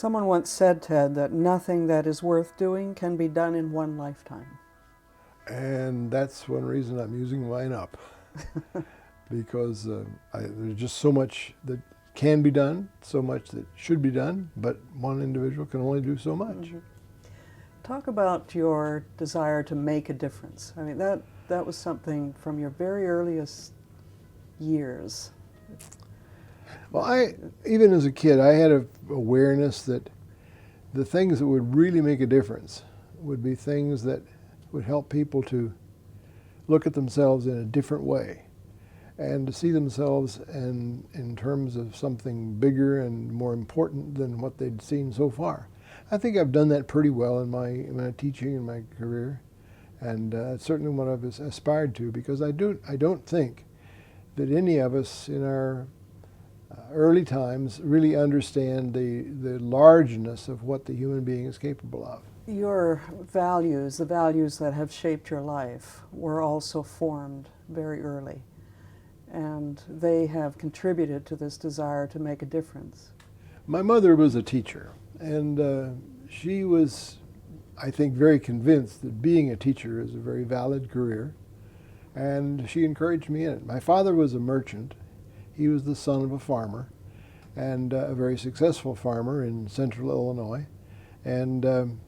Someone once said, Ted, that nothing that is worth doing can be done in one lifetime. And that's one reason I'm using mine up, because there's just so much that can be done, so much that should be done, but one individual can only do so much. Mm-hmm. Talk about your desire to make a difference. I mean, that was something from your very earliest years. Well, even as a kid, I had an awareness that the things that would really make a difference would be things that would help people to look at themselves in a different way and to see themselves in terms of something bigger and more important than what they'd seen so far. I think I've done that pretty well in my teaching and my career, and it's certainly what I've aspired to, because I don't think that any of us in our early times really understand the largeness of what the human being is capable of. Your values, the values that have shaped your life, were also formed very early, and they have contributed to this desire to make a difference. My mother was a teacher, and she was, I think, very convinced that being a teacher is a very valid career, and she encouraged me in it. My father was a merchant. He was the son of a farmer, and a very successful farmer in central Illinois. And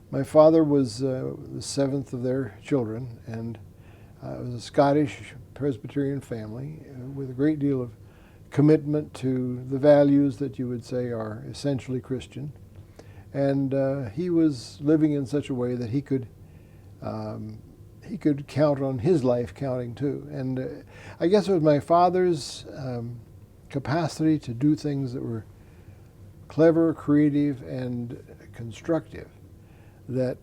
my father was the seventh of their children, and it was a Scottish Presbyterian family with a great deal of commitment to the values that you would say are essentially Christian. And he was living in such a way that he could count on his life counting too. And I guess it was my father's capacity to do things that were clever, creative, and constructive that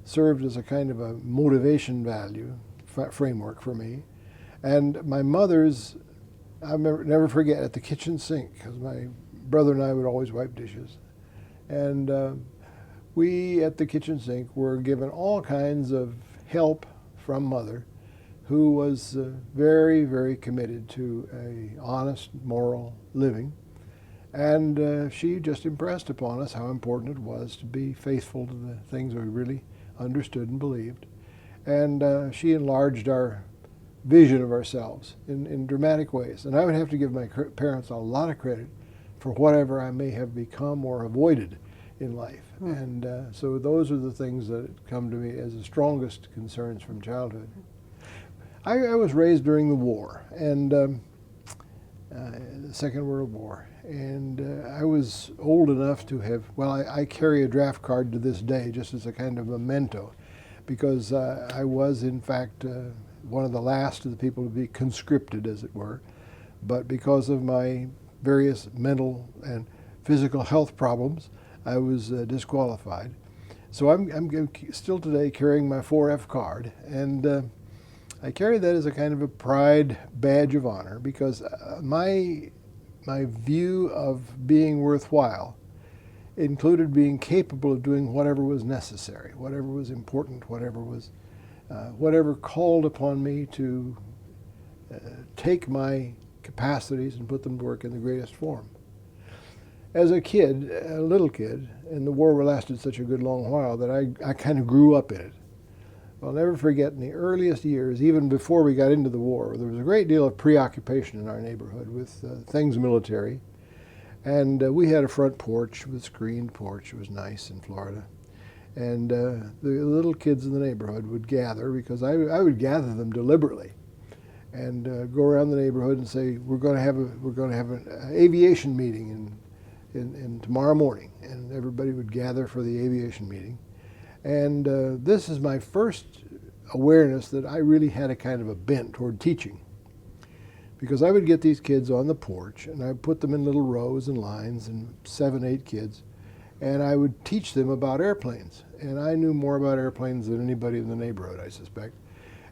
served as a kind of a motivation value framework for me. And my mother's, I'll never forget, at the kitchen sink, because my brother and I would always wipe dishes. And we, at the kitchen sink, were given all kinds of help from Mother, who was very, very committed to a honest, moral living. And she just impressed upon us how important it was to be faithful to the things we really understood and believed. And she enlarged our vision of ourselves in dramatic ways. And I would have to give my parents a lot of credit for whatever I may have become or avoided in life. And so those are the things that come to me as the strongest concerns from childhood. I was raised during the war, and the Second World War. And I was old enough to have, well, I carry a draft card to this day just as a kind of memento, because I was, in fact, one of the last of the people to be conscripted, as it were. But because of my various mental and physical health problems, I was disqualified. So I'm still today carrying my 4F card, and I carry that as a kind of a pride badge of honor, because my view of being worthwhile included being capable of doing whatever was necessary, whatever was important, whatever called upon me to take my capacities and put them to work in the greatest form. As a kid, a little kid, and the war lasted such a good long while that I kind of grew up in it. I'll never forget, in the earliest years, even before we got into the war, there was a great deal of preoccupation in our neighborhood with things military. And we had a front porch with a screened porch. It was nice in Florida. And the little kids in the neighborhood would gather, because I would gather them deliberately and go around the neighborhood and say, we're going to have an aviation meeting in tomorrow morning. And everybody would gather for the aviation meeting. And this is my first awareness that I really had a kind of a bent toward teaching, because I would get these kids on the porch and I would put them in little rows and lines, and 7, 8 kids, and I would teach them about airplanes. And I knew more about airplanes than anybody in the neighborhood, I suspect.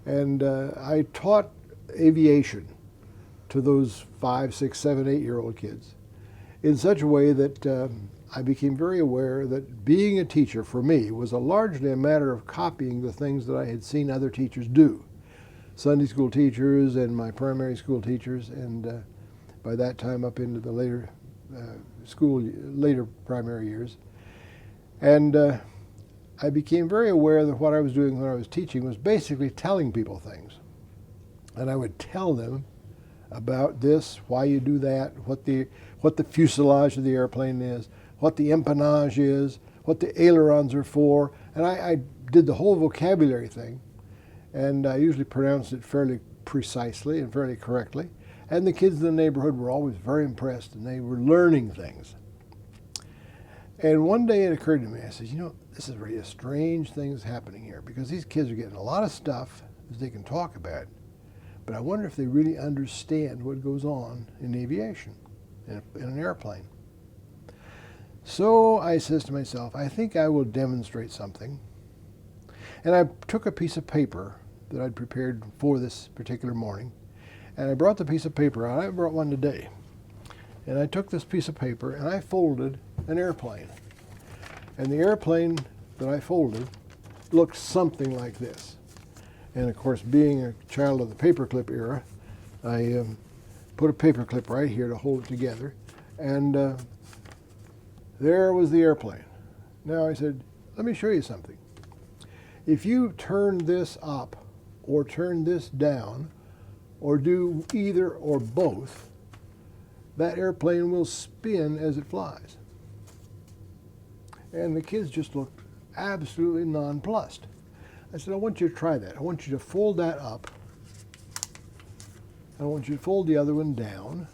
And I taught aviation to those 5, 6, 7, 8-year-old kids in such a way that I became very aware that being a teacher for me was largely a matter of copying the things that I had seen other teachers do. Sunday school teachers and my primary school teachers, and by that time up into the later later primary years. And I became very aware that what I was doing when I was teaching was basically telling people things. And I would tell them about this, why you do that, what the fuselage of the airplane is, what the empennage is, what the ailerons are for. And I did the whole vocabulary thing. And I usually pronounced it fairly precisely and fairly correctly. And the kids in the neighborhood were always very impressed, and they were learning things. And one day it occurred to me, I said, you know, this is really a strange thing that's happening here, because these kids are getting a lot of stuff that they can talk about, but I wonder if they really understand what goes on in aviation, in an airplane. So I says to myself, I think I will demonstrate something. And I took a piece of paper that I'd prepared for this particular morning, and I brought the piece of paper out. I brought one today. And I took this piece of paper and I folded an airplane. And the airplane that I folded looked something like this. And of course, being a child of the paperclip era, I put a paperclip right here to hold it together. And there was the airplane. Now I said, let me show you something. If you turn this up or turn this down or do either or both, that airplane will spin as it flies. And the kids just looked absolutely nonplussed. I said, I want you to try that. I want you to fold that up. I want you to fold the other one down.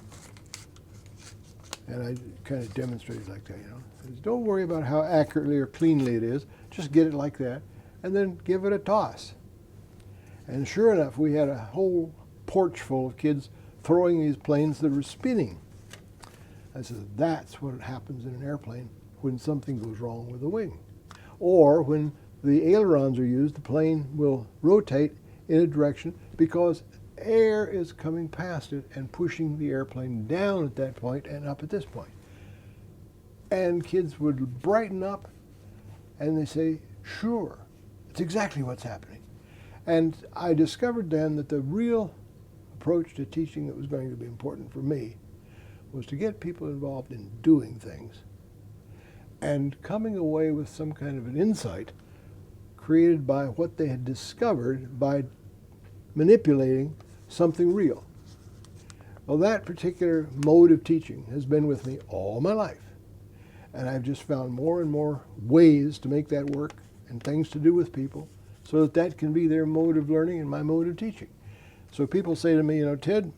And I kind of demonstrated like that, you know. I said, don't worry about how accurately or cleanly it is. Just get it like that, and then give it a toss. And sure enough, we had a whole porch full of kids throwing these planes that were spinning. I said, that's what happens in an airplane when something goes wrong with the wing. Or when the ailerons are used, the plane will rotate in a direction because air is coming past it and pushing the airplane down at that point and up at this point. And kids would brighten up and they say, sure, it's exactly what's happening. And I discovered then that the real approach to teaching that was going to be important for me was to get people involved in doing things and coming away with some kind of an insight created by what they had discovered by manipulating something real. Well, that particular mode of teaching has been with me all my life. And I've just found more and more ways to make that work and things to do with people so that that can be their mode of learning and my mode of teaching. So people say to me, you know, Ted,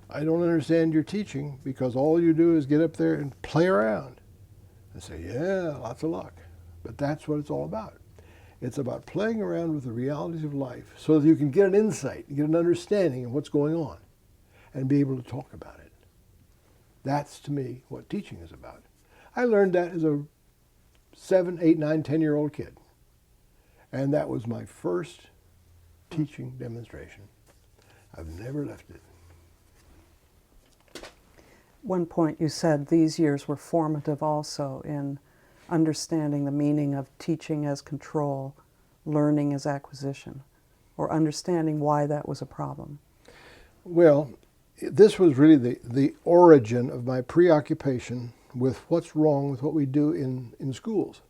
I don't understand your teaching because all you do is get up there and play around. I say, yeah, lots of luck. But that's what it's all about. It's about playing around with the realities of life so that you can get an insight, get an understanding of what's going on and be able to talk about it. That's, to me, what teaching is about. I learned that as a 7, 8, 9, 10-year-old kid. And that was my first teaching demonstration. I've never left it. One point you said these years were formative also in understanding the meaning of teaching as control, learning as acquisition, or understanding why that was a problem. Well, this was really the origin of my preoccupation with what's wrong with what we do in schools.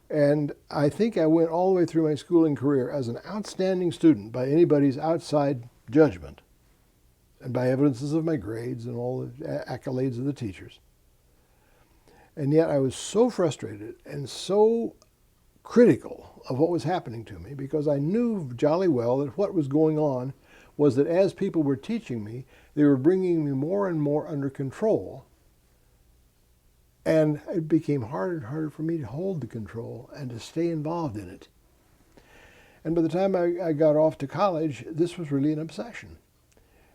And I think I went all the way through my schooling career as an outstanding student by anybody's outside judgment and by evidences of my grades and all the accolades of the teachers. And yet I was so frustrated and so critical of what was happening to me because I knew jolly well that what was going on was that as people were teaching me, they were bringing me more and more under control. And it became harder and harder for me to hold the control and to stay involved in it. And by the time I got off to college, this was really an obsession.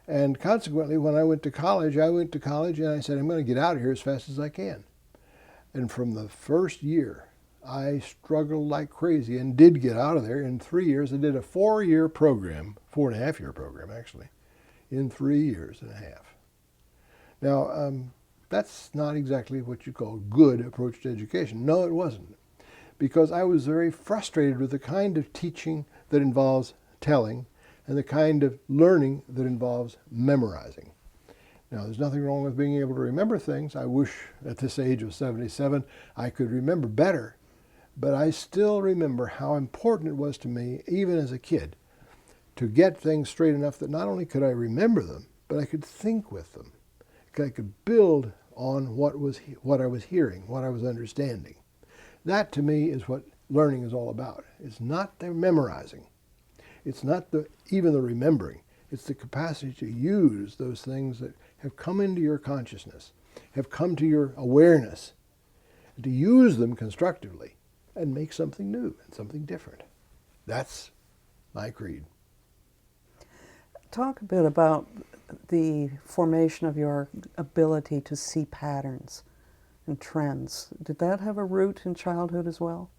And consequently, when I went to college and I said, I'm going to get out of here as fast as I can. And from the first year, I struggled like crazy and did get out of there. In 3 years, I did a 4-year program, 4.5-year program actually, in 3 years and a half. Now, that's not exactly what you call good approach to education. No, it wasn't. Because I was very frustrated with the kind of teaching that involves telling and the kind of learning that involves memorizing. Now, there's nothing wrong with being able to remember things. I wish at this age of 77 I could remember better, but I still remember how important it was to me, even as a kid, to get things straight enough that not only could I remember them, but I could think with them. I could build on what I was hearing, what I was understanding. That, to me, is what learning is all about. It's not the memorizing. It's not even the remembering. It's the capacity to use those things that have come into your consciousness, have come to your awareness, and to use them constructively and make something new and something different. That's my creed. Talk a bit about the formation of your ability to see patterns and trends. Did that have a root in childhood as well?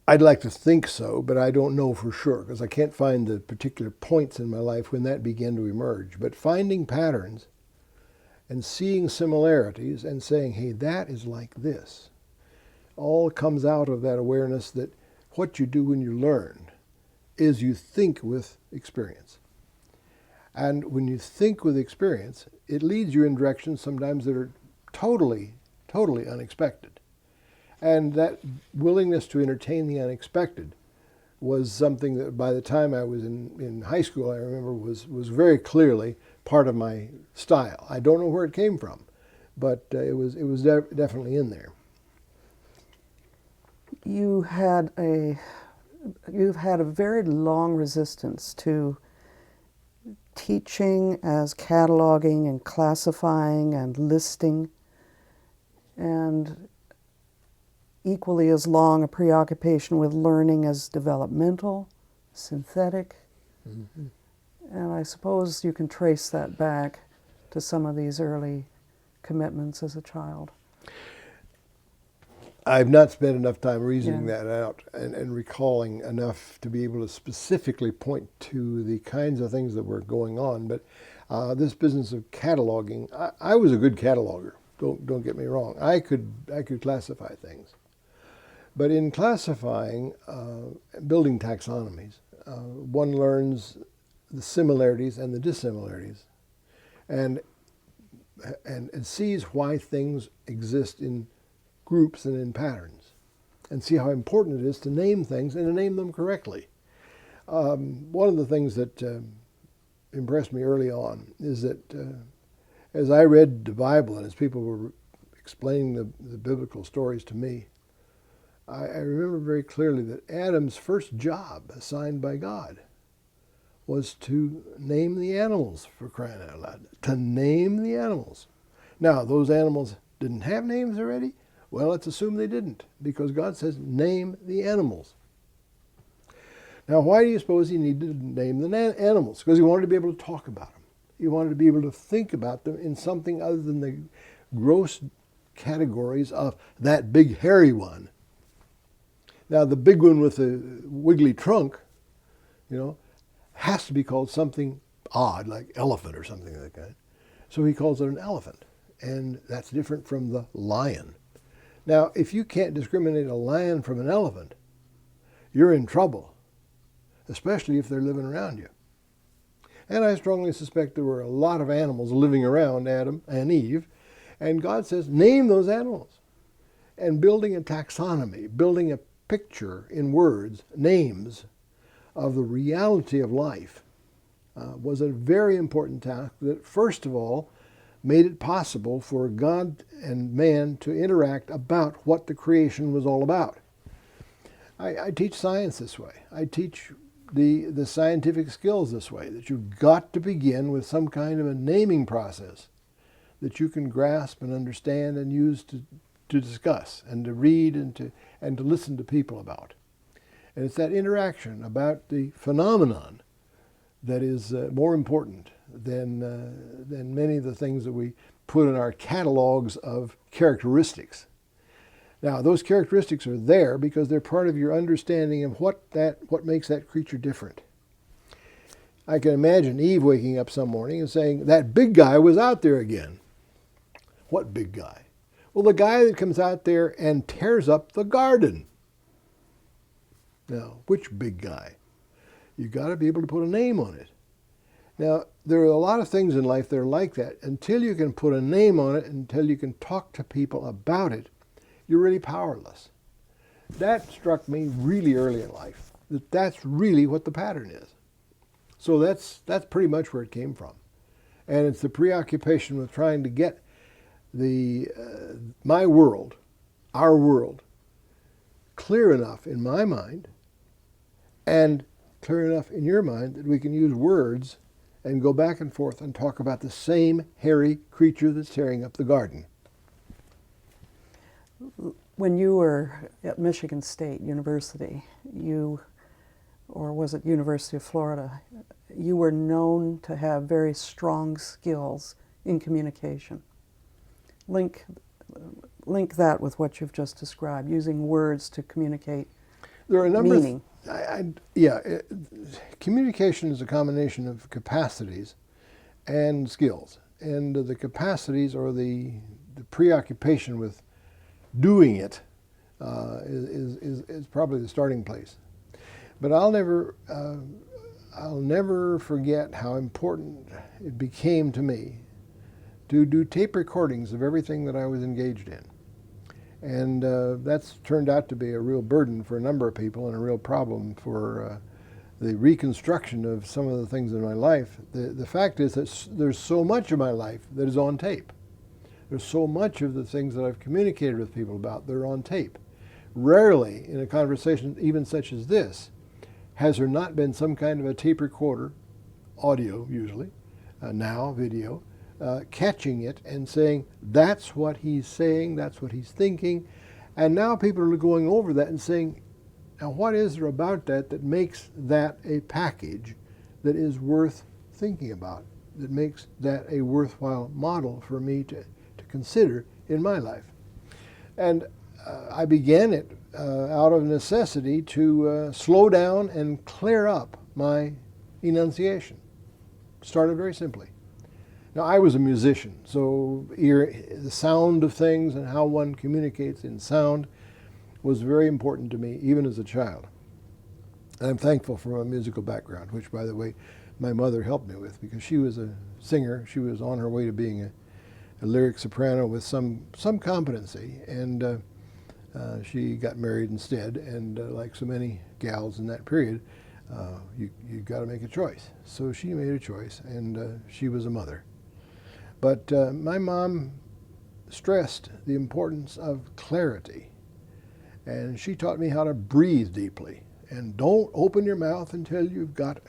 I'd like to think so, but I don't know for sure because I can't find the particular points in my life when that began to emerge. But finding patterns and seeing similarities and saying, hey, that is like this, all comes out of that awareness that what you do when you learn is you think with experience. And when you think with experience, it leads you in directions sometimes that are totally unexpected. And that willingness to entertain the unexpected was something that by the time I was in high school, I remember was very clearly part of my style. I don't know where it came from, but it was definitely in there. You've had a very long resistance to teaching as cataloging and classifying and listing, and equally as long a preoccupation with learning as developmental, synthetic. Mm-hmm. And I suppose you can trace that back to some of these early commitments as a child. I've not spent enough time reasoning that out and recalling enough to be able to specifically point to the kinds of things that were going on. But this business of cataloging, I was a good cataloger. Don't get me wrong. I could classify things. But in classifying, building taxonomies, one learns the similarities and the dissimilarities, and sees why things exist in groups and in patterns, and see how important it is to name things and to name them correctly. One of the things that impressed me early on is that as I read the Bible and as people were explaining the biblical stories to me, I remember very clearly that Adam's first job assigned by God was to name the animals, for crying out loud. To name the animals. Now, those animals didn't have names already? Well, let's assume they didn't, because God says, name the animals. Now, why do you suppose he needed to name the animals? Because he wanted to be able to talk about them. He wanted to be able to think about them in something other than the gross categories of that big hairy one. Now, the big one with the wiggly trunk, has to be called something odd, like elephant or something like that. So he calls it an elephant, and that's different from the lion. Now, if you can't discriminate a lion from an elephant, you're in trouble, especially if they're living around you. And I strongly suspect there were a lot of animals living around Adam and Eve, and God says, name those animals. And building a taxonomy, building a picture in words, names, of the reality of life was a very important task that, first of all, made it possible for God and man to interact about what the creation was all about. I teach science this way. I teach the scientific skills this way, that you've got to begin with some kind of a naming process that you can grasp and understand and use to discuss and to read and to listen to people about. And it's that interaction about the phenomenon that is more important than many of the things that we put in our catalogs of characteristics. Now, those characteristics are there because they're part of your understanding of what makes that creature different. I can imagine Eve waking up some morning and saying, that big guy was out there again. What big guy? Well, the guy that comes out there and tears up the garden. Now, which big guy? You've got to be able to put a name on it. Now, there are a lot of things in life that are like that. Until you can put a name on it, until you can talk to people about it, you're really powerless. That struck me really early in life, that that's really what the pattern is. So that's pretty much where it came from. And it's the preoccupation with trying to get my world, our world, clear enough in my mind and clear enough in your mind that we can use words and go back and forth and talk about the same hairy creature that's tearing up the garden. When you were at Michigan State University, or was it University of Florida, you were known to have very strong skills in communication. Link that with what you've just described, using words to communicate There are a number meaning. Communication is a combination of capacities and skills. And the capacities, or the preoccupation with doing it, is probably the starting place. But I'll never forget how important it became to me to do tape recordings of everything that I was engaged in. And that's turned out to be a real burden for a number of people and a real problem for the reconstruction of some of the things in my life. The fact is that there's so much of my life that is on tape. There's so much of the things that I've communicated with people about that are on tape. Rarely in a conversation, even such as this, has there not been some kind of a tape recorder, audio usually, now video, catching it and saying, that's what he's saying, that's what he's thinking. And now people are going over that and saying, now what is there about that that makes that a package that is worth thinking about, that makes that a worthwhile model for me to consider in my life? And I began it out of necessity to slow down and clear up my enunciation. Started very simply. Now, I was a musician, so the sound of things and how one communicates in sound was very important to me, even as a child. And I'm thankful for my musical background, which, by the way, my mother helped me with, because she was a singer. She was on her way to being a lyric soprano with some competency, and she got married instead. And like so many gals in that period, you got to make a choice. So she made a choice, and she was a mother. But my mom stressed the importance of clarity, and she taught me how to breathe deeply. And don't open your mouth until you've got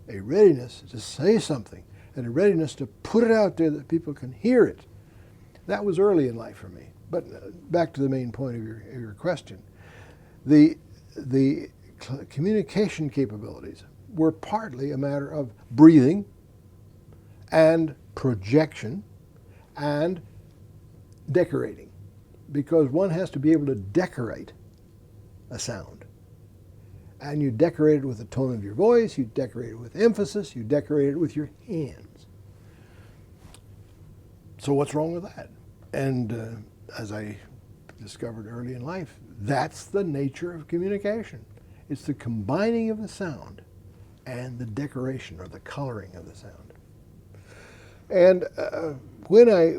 a readiness to say something and a readiness to put it out there that people can hear it. That was early in life for me. But back to the main point of your question. The communication capabilities were partly a matter of breathing and projection and decorating, because one has to be able to decorate a sound. And you decorate it with the tone of your voice, you decorate it with emphasis, you decorate it with your hands. So what's wrong with that? And as I discovered early in life, that's the nature of communication. It's the combining of the sound and the decoration, or the coloring of the sound. And when I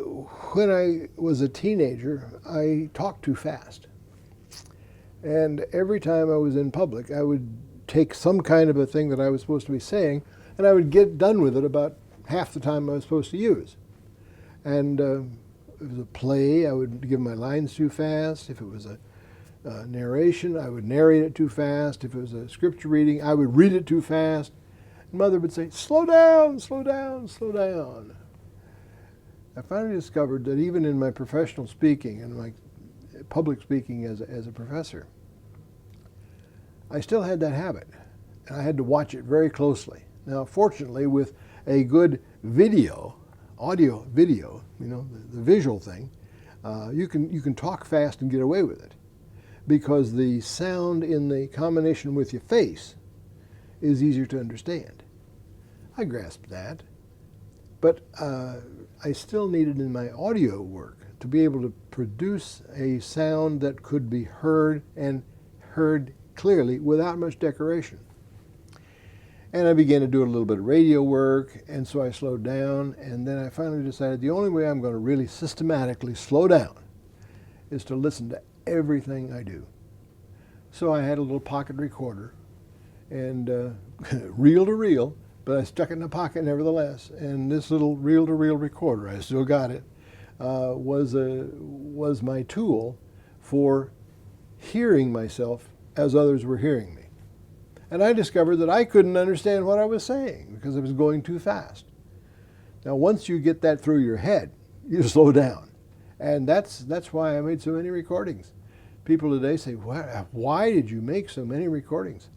was a teenager, I talked too fast. And every time I was in public, I would take some kind of a thing that I was supposed to be saying, and I would get done with it about half the time I was supposed to use. And if it was a play, I would give my lines too fast. If it was a narration, I would narrate it too fast. If it was a scripture reading, I would read it too fast. And Mother would say, slow down, slow down, slow down. I finally discovered that even in my professional speaking and my public speaking as a professor, I still had that habit, and I had to watch it very closely. Now, fortunately, with a good video, audio video, the visual thing, you can talk fast and get away with it, because the sound in the combination with your face is easier to understand. I grasped that, but I still needed in my audio work to be able to produce a sound that could be heard, and heard clearly without much decoration. And I began to do a little bit of radio work, and so I slowed down, and then I finally decided the only way I'm going to really systematically slow down is to listen to everything I do. So I had a little pocket recorder, and reel to reel, but I stuck it in a pocket nevertheless. And this little reel to reel recorder, I still got it, was my tool for hearing myself as others were hearing me. And I discovered that I couldn't understand what I was saying because I was going too fast. Now, once you get that through your head, you slow down. And that's why I made so many recordings. People today say, why did you make so many recordings?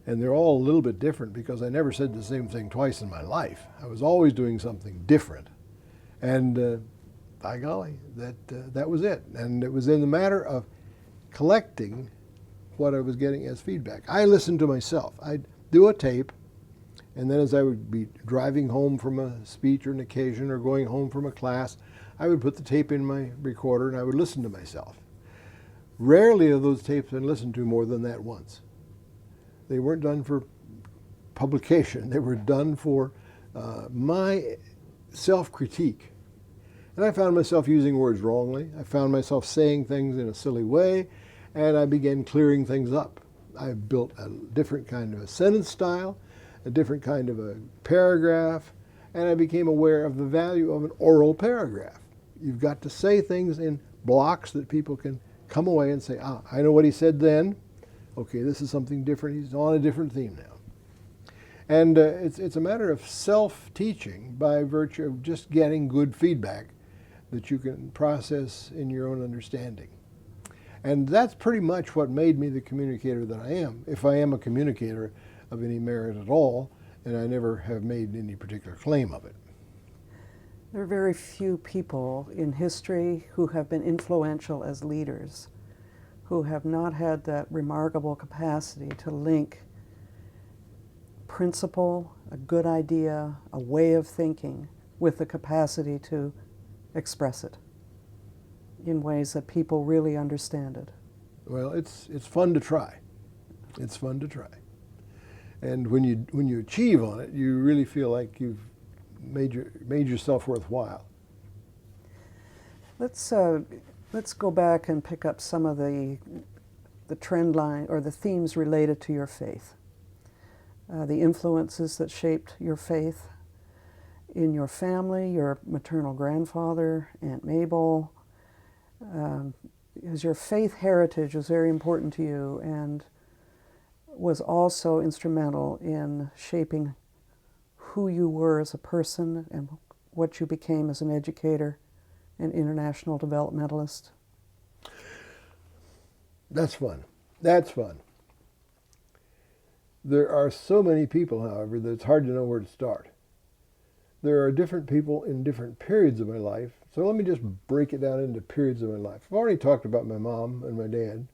And they're all a little bit different because I never said the same thing twice in my life. I was always doing something different. And by golly, that was it. And it was in the matter of collecting what I was getting as feedback. I listened to myself. I'd do a tape, and then as I would be driving home from a speech or an occasion or going home from a class, I would put the tape in my recorder and I would listen to myself. Rarely have those tapes been listened to more than that once. They weren't done for publication. They were done for my self-critique. And I found myself using words wrongly. I found myself saying things in a silly way, and I began clearing things up. I built a different kind of a sentence style, a different kind of a paragraph, and I became aware of the value of an oral paragraph. You've got to say things in blocks that people can come away and say, I know what he said then. Okay, this is something different. He's on a different theme now. And it's a matter of self-teaching by virtue of just getting good feedback that you can process in your own understanding. And that's pretty much what made me the communicator that I am, if I am a communicator of any merit at all, and I never have made any particular claim of it. There are very few people in history who have been influential as leaders, who have not had that remarkable capacity to link principle, a good idea, a way of thinking, with the capacity to express it in ways that people really understand it. Well, it's fun to try. It's fun to try. And when you achieve on it, you really feel like you've made yourself worthwhile. Let's go back and pick up some of the trend line or the themes related to your faith. The influences that shaped your faith in your family, your maternal grandfather, Aunt Mabel, because your faith heritage was very important to you and was also instrumental in shaping who you were as a person and what you became as an educator and international developmentalist. That's fun. That's fun. There are so many people, however, that it's hard to know where to start. There are different people in different periods of my life. So let me just break it down into periods of my life. I've already talked about my mom and my dad.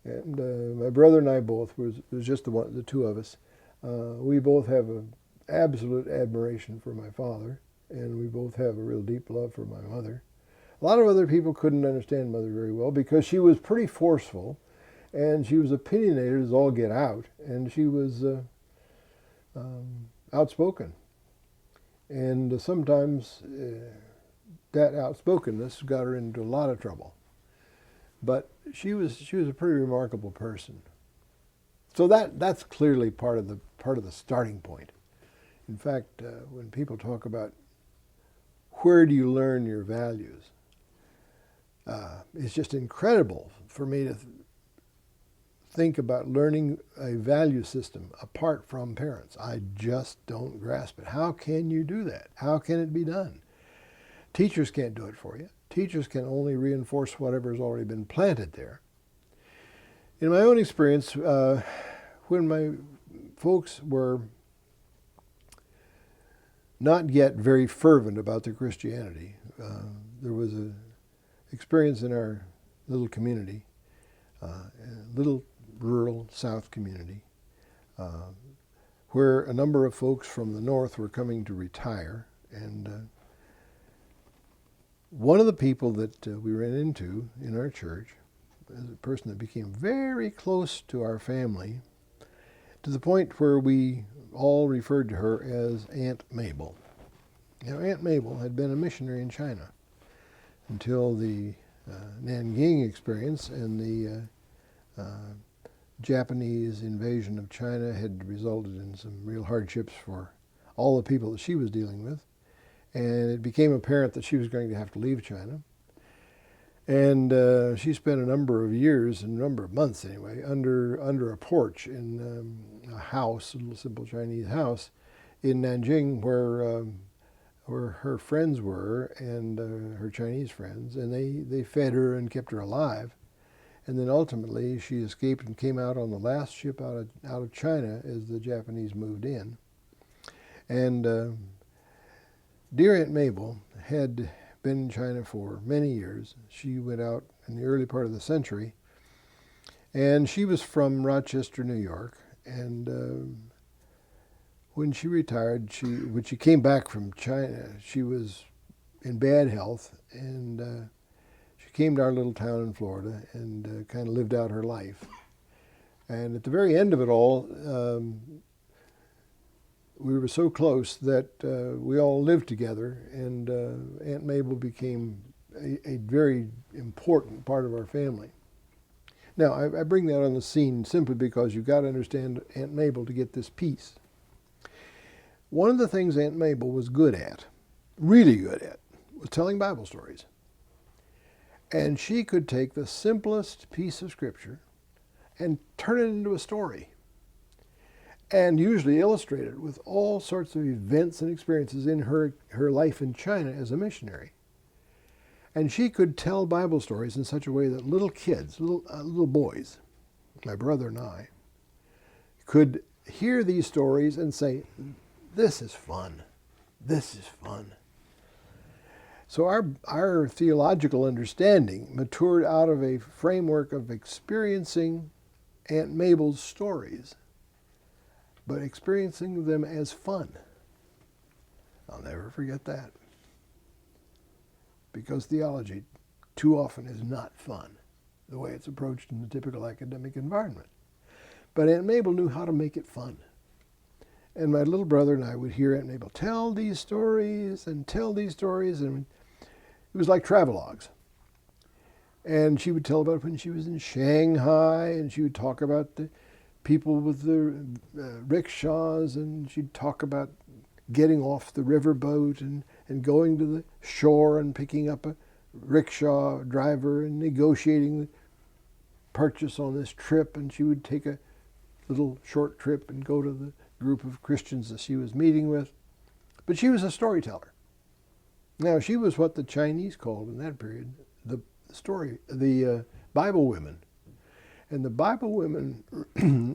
And my brother and I both, was just the two of us. We both have an absolute admiration for my father. And we both have a real deep love for my mother. A lot of other people couldn't understand Mother very well because she was pretty forceful. And she was opinionated as all get out. And she was outspoken. And sometimes that outspokenness got her into a lot of trouble. But she was a pretty remarkable person. So that's clearly part of the starting point. In fact, when people talk about where do you learn your values, it's just incredible for me to think about learning a value system apart from parents. I just don't grasp it. How can you do that? How can it be done? Teachers can't do it for you. Teachers can only reinforce whatever's already been planted there. In my own experience, when my folks were not yet very fervent about their Christianity, there was an experience in our little community, a little rural South community, where a number of folks from the North were coming to retire. And one of the people that we ran into in our church, as a person that became very close to our family, to the point where we all referred to her as Aunt Mabel. Now, Aunt Mabel had been a missionary in China until the Nanking experience and the Japanese invasion of China had resulted in some real hardships for all the people that she was dealing with. And it became apparent that she was going to have to leave China. And she spent a number of years, a number of months anyway, under a porch in a house, a little simple Chinese house in Nanjing, where her friends were and her Chinese friends, and they fed her and kept her alive. And then ultimately she escaped and came out on the last ship out of China as the Japanese moved in. And dear Aunt Mabel had been in China for many years. She went out in the early part of the century, and she was from Rochester, New York. And when she retired, when she came back from China, she was in bad health, and she came to our little town in Florida and kind of lived out her life. And at the very end of it all, we were so close that we all lived together, and Aunt Mabel became a very important part of our family. Now, I bring that on the scene simply because you've got to understand Aunt Mabel to get this piece. One of the things Aunt Mabel was good at, really good at, was telling Bible stories. And she could take the simplest piece of scripture and turn it into a story, and usually illustrate it with all sorts of events and experiences in her life in China as a missionary. And she could tell Bible stories in such a way that little kids, little boys, my brother and I, could hear these stories and say, "This is fun. This is fun." So our theological understanding matured out of a framework of experiencing Aunt Mabel's stories, but experiencing them as fun. I'll never forget that. Because theology too often is not fun, the way it's approached in the typical academic environment. But Aunt Mabel knew how to make it fun. And my little brother and I would hear Aunt Mabel tell these stories, and it was like travelogues. And she would tell about when she was in Shanghai, and she would talk about the people with the rickshaws, and she'd talk about getting off the riverboat and going to the shore and picking up a rickshaw driver and negotiating the purchase on this trip. And she would take a little short trip and go to the group of Christians that she was meeting with. But she was a storyteller. Now, she was what the Chinese called in that period the Bible women. And the Bible women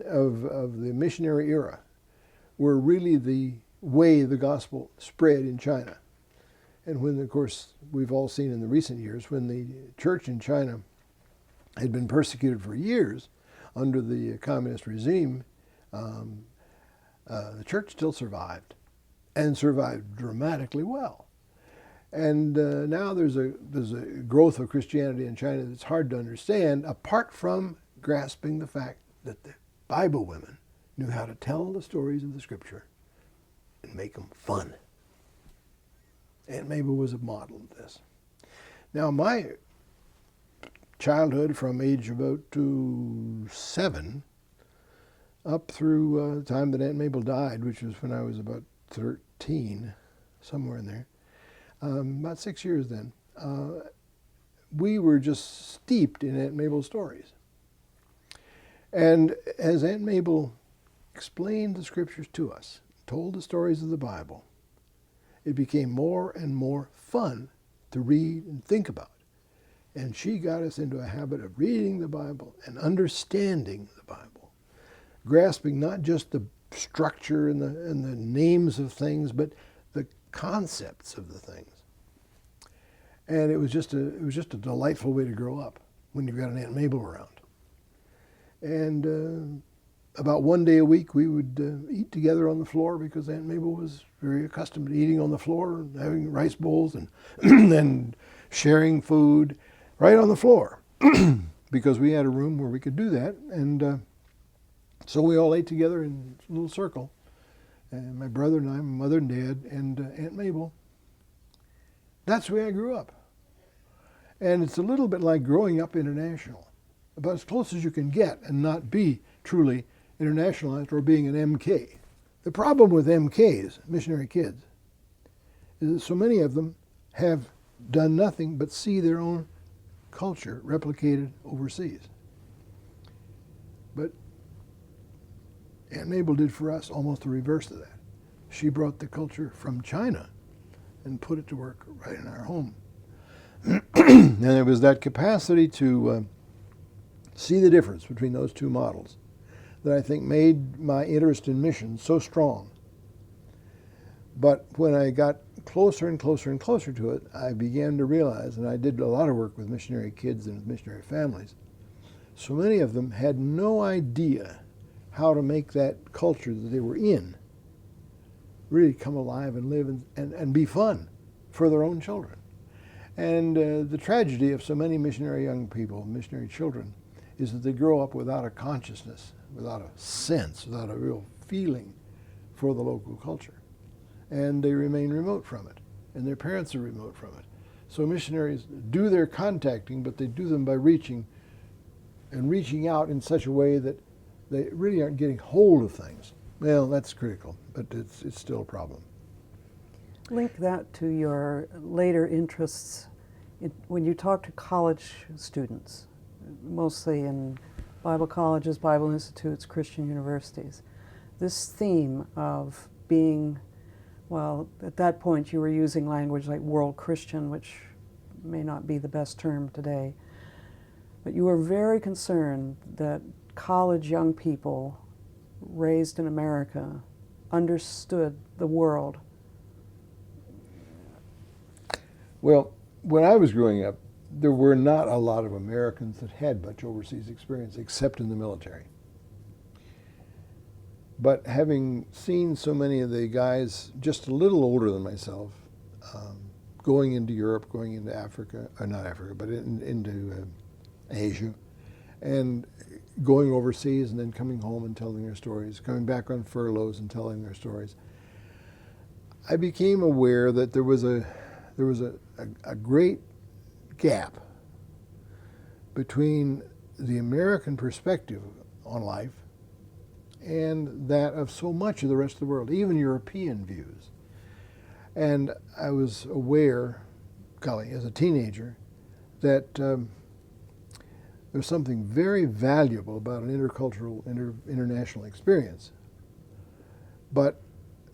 of the missionary era were really the way the gospel spread in China. And when, of course, we've all seen in the recent years, when the church in China had been persecuted for years under the communist regime, the church still survived, and survived dramatically well. And now there's a growth of Christianity in China that's hard to understand, apart from grasping the fact that the Bible women knew how to tell the stories of the Scripture and make them fun. Aunt Mabel was a model of this. Now, my childhood from age about 7 up through the time that Aunt Mabel died, which was when I was about 13, somewhere in there, about 6 years then, we were just steeped in Aunt Mabel's stories. And as Aunt Mabel explained the Scriptures to us, told the stories of the Bible, it became more and more fun to read and think about. And she got us into a habit of reading the Bible and understanding the Bible, grasping not just the structure and the names of things, but the concepts of the things. And it was just a delightful way to grow up when you've got an Aunt Mabel around. And about one day a week we would eat together on the floor, because Aunt Mabel was very accustomed to eating on the floor and having rice bowls and and sharing food right on the floor, because we had a room where we could do that. And So we all ate together in a little circle, and my brother and I, my mother and dad, and Aunt Mabel. That's the way I grew up. And it's a little bit like growing up international, about as close as you can get and not be truly internationalized or being an MK. The problem with MKs, missionary kids, is that so many of them have done nothing but see their own culture replicated overseas. But Aunt Mabel did for us almost the reverse of that. She brought the culture from China and put it to work right in our home. And it was that capacity to see the difference between those two models that I think made my interest in mission so strong. But when I got closer and closer and closer to it, I began to realize, and I did a lot of work with missionary kids and missionary families, so many of them had no idea how to make that culture that they were in really come alive and live and be fun for their own children. And the tragedy of so many missionary young people, missionary children, is that they grow up without a consciousness, without a sense, without a real feeling for the local culture. And they remain remote from it, and their parents are remote from it. So missionaries do their contacting, but they do them by reaching out in such a way that they really aren't getting hold of things. Well, that's critical, but it's still a problem. Link that to your later interests when you talk to college students, mostly in Bible colleges, Bible institutes, Christian universities. This theme of being, well, at that point you were using language like world Christian, which may not be the best term today, but you were very concerned that college young people raised in America understood the world. Well, when I was growing up, there were not a lot of Americans that had much overseas experience, except in the military. But having seen so many of the guys just a little older than myself, going into Europe, going into Africa, or not Africa, but into Asia, and going overseas and then coming home and telling their stories, coming back on furloughs and telling their stories, I became aware that there was a great gap between the American perspective on life and that of so much of the rest of the world, even European views. And I was aware, golly, as a teenager, that there's something very valuable about an intercultural, international experience, but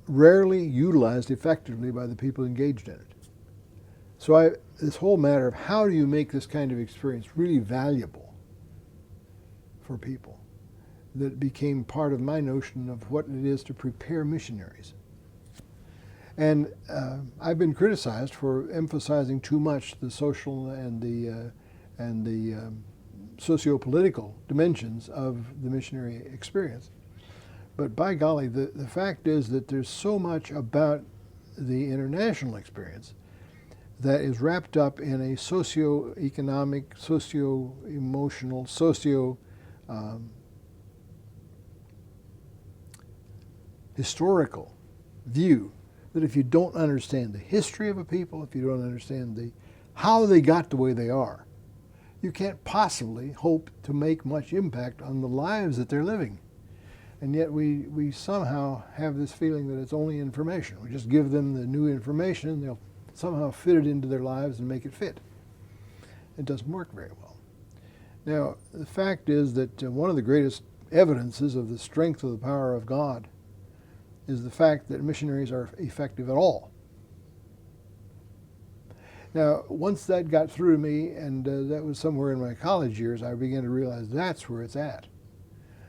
rarely utilized effectively by the people engaged in it. So this whole matter of how do you make this kind of experience really valuable for people, that became part of my notion of what it is to prepare missionaries. And I've been criticized for emphasizing too much the social and the socio-political dimensions of the missionary experience. But by golly, the fact is that there's so much about the international experience that is wrapped up in a socio-economic, socio-emotional, historical view, that if you don't understand the history of a people, if you don't understand how they got the way they are, you can't possibly hope to make much impact on the lives that they're living. And yet we somehow have this feeling that it's only information. We just give them the new information and they'll somehow fit it into their lives and make it fit. It doesn't work very well. Now, the fact is that one of the greatest evidences of the strength of the power of God is the fact that missionaries are effective at all. Now, once that got through to me, and that was somewhere in my college years, I began to realize that's where it's at.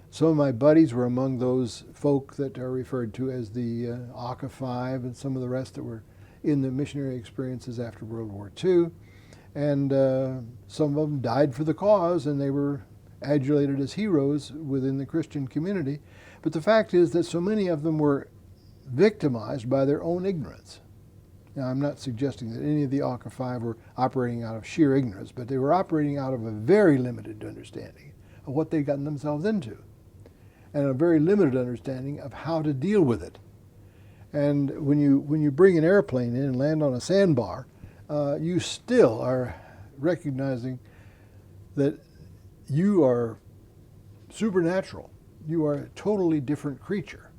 Some of my buddies were among those folk that are referred to as the ACA 5 and some of the rest that were in the missionary experiences after World War II. And some of them died for the cause, and they were adulated as heroes within the Christian community. But the fact is that so many of them were victimized by their own ignorance. Now, I'm not suggesting that any of the ACA 5 were operating out of sheer ignorance, but they were operating out of a very limited understanding of what they'd gotten themselves into. and a very limited understanding of how to deal with it. And when you bring an airplane in and land on a sandbar, you still are recognizing that you are supernatural. You are a totally different creature.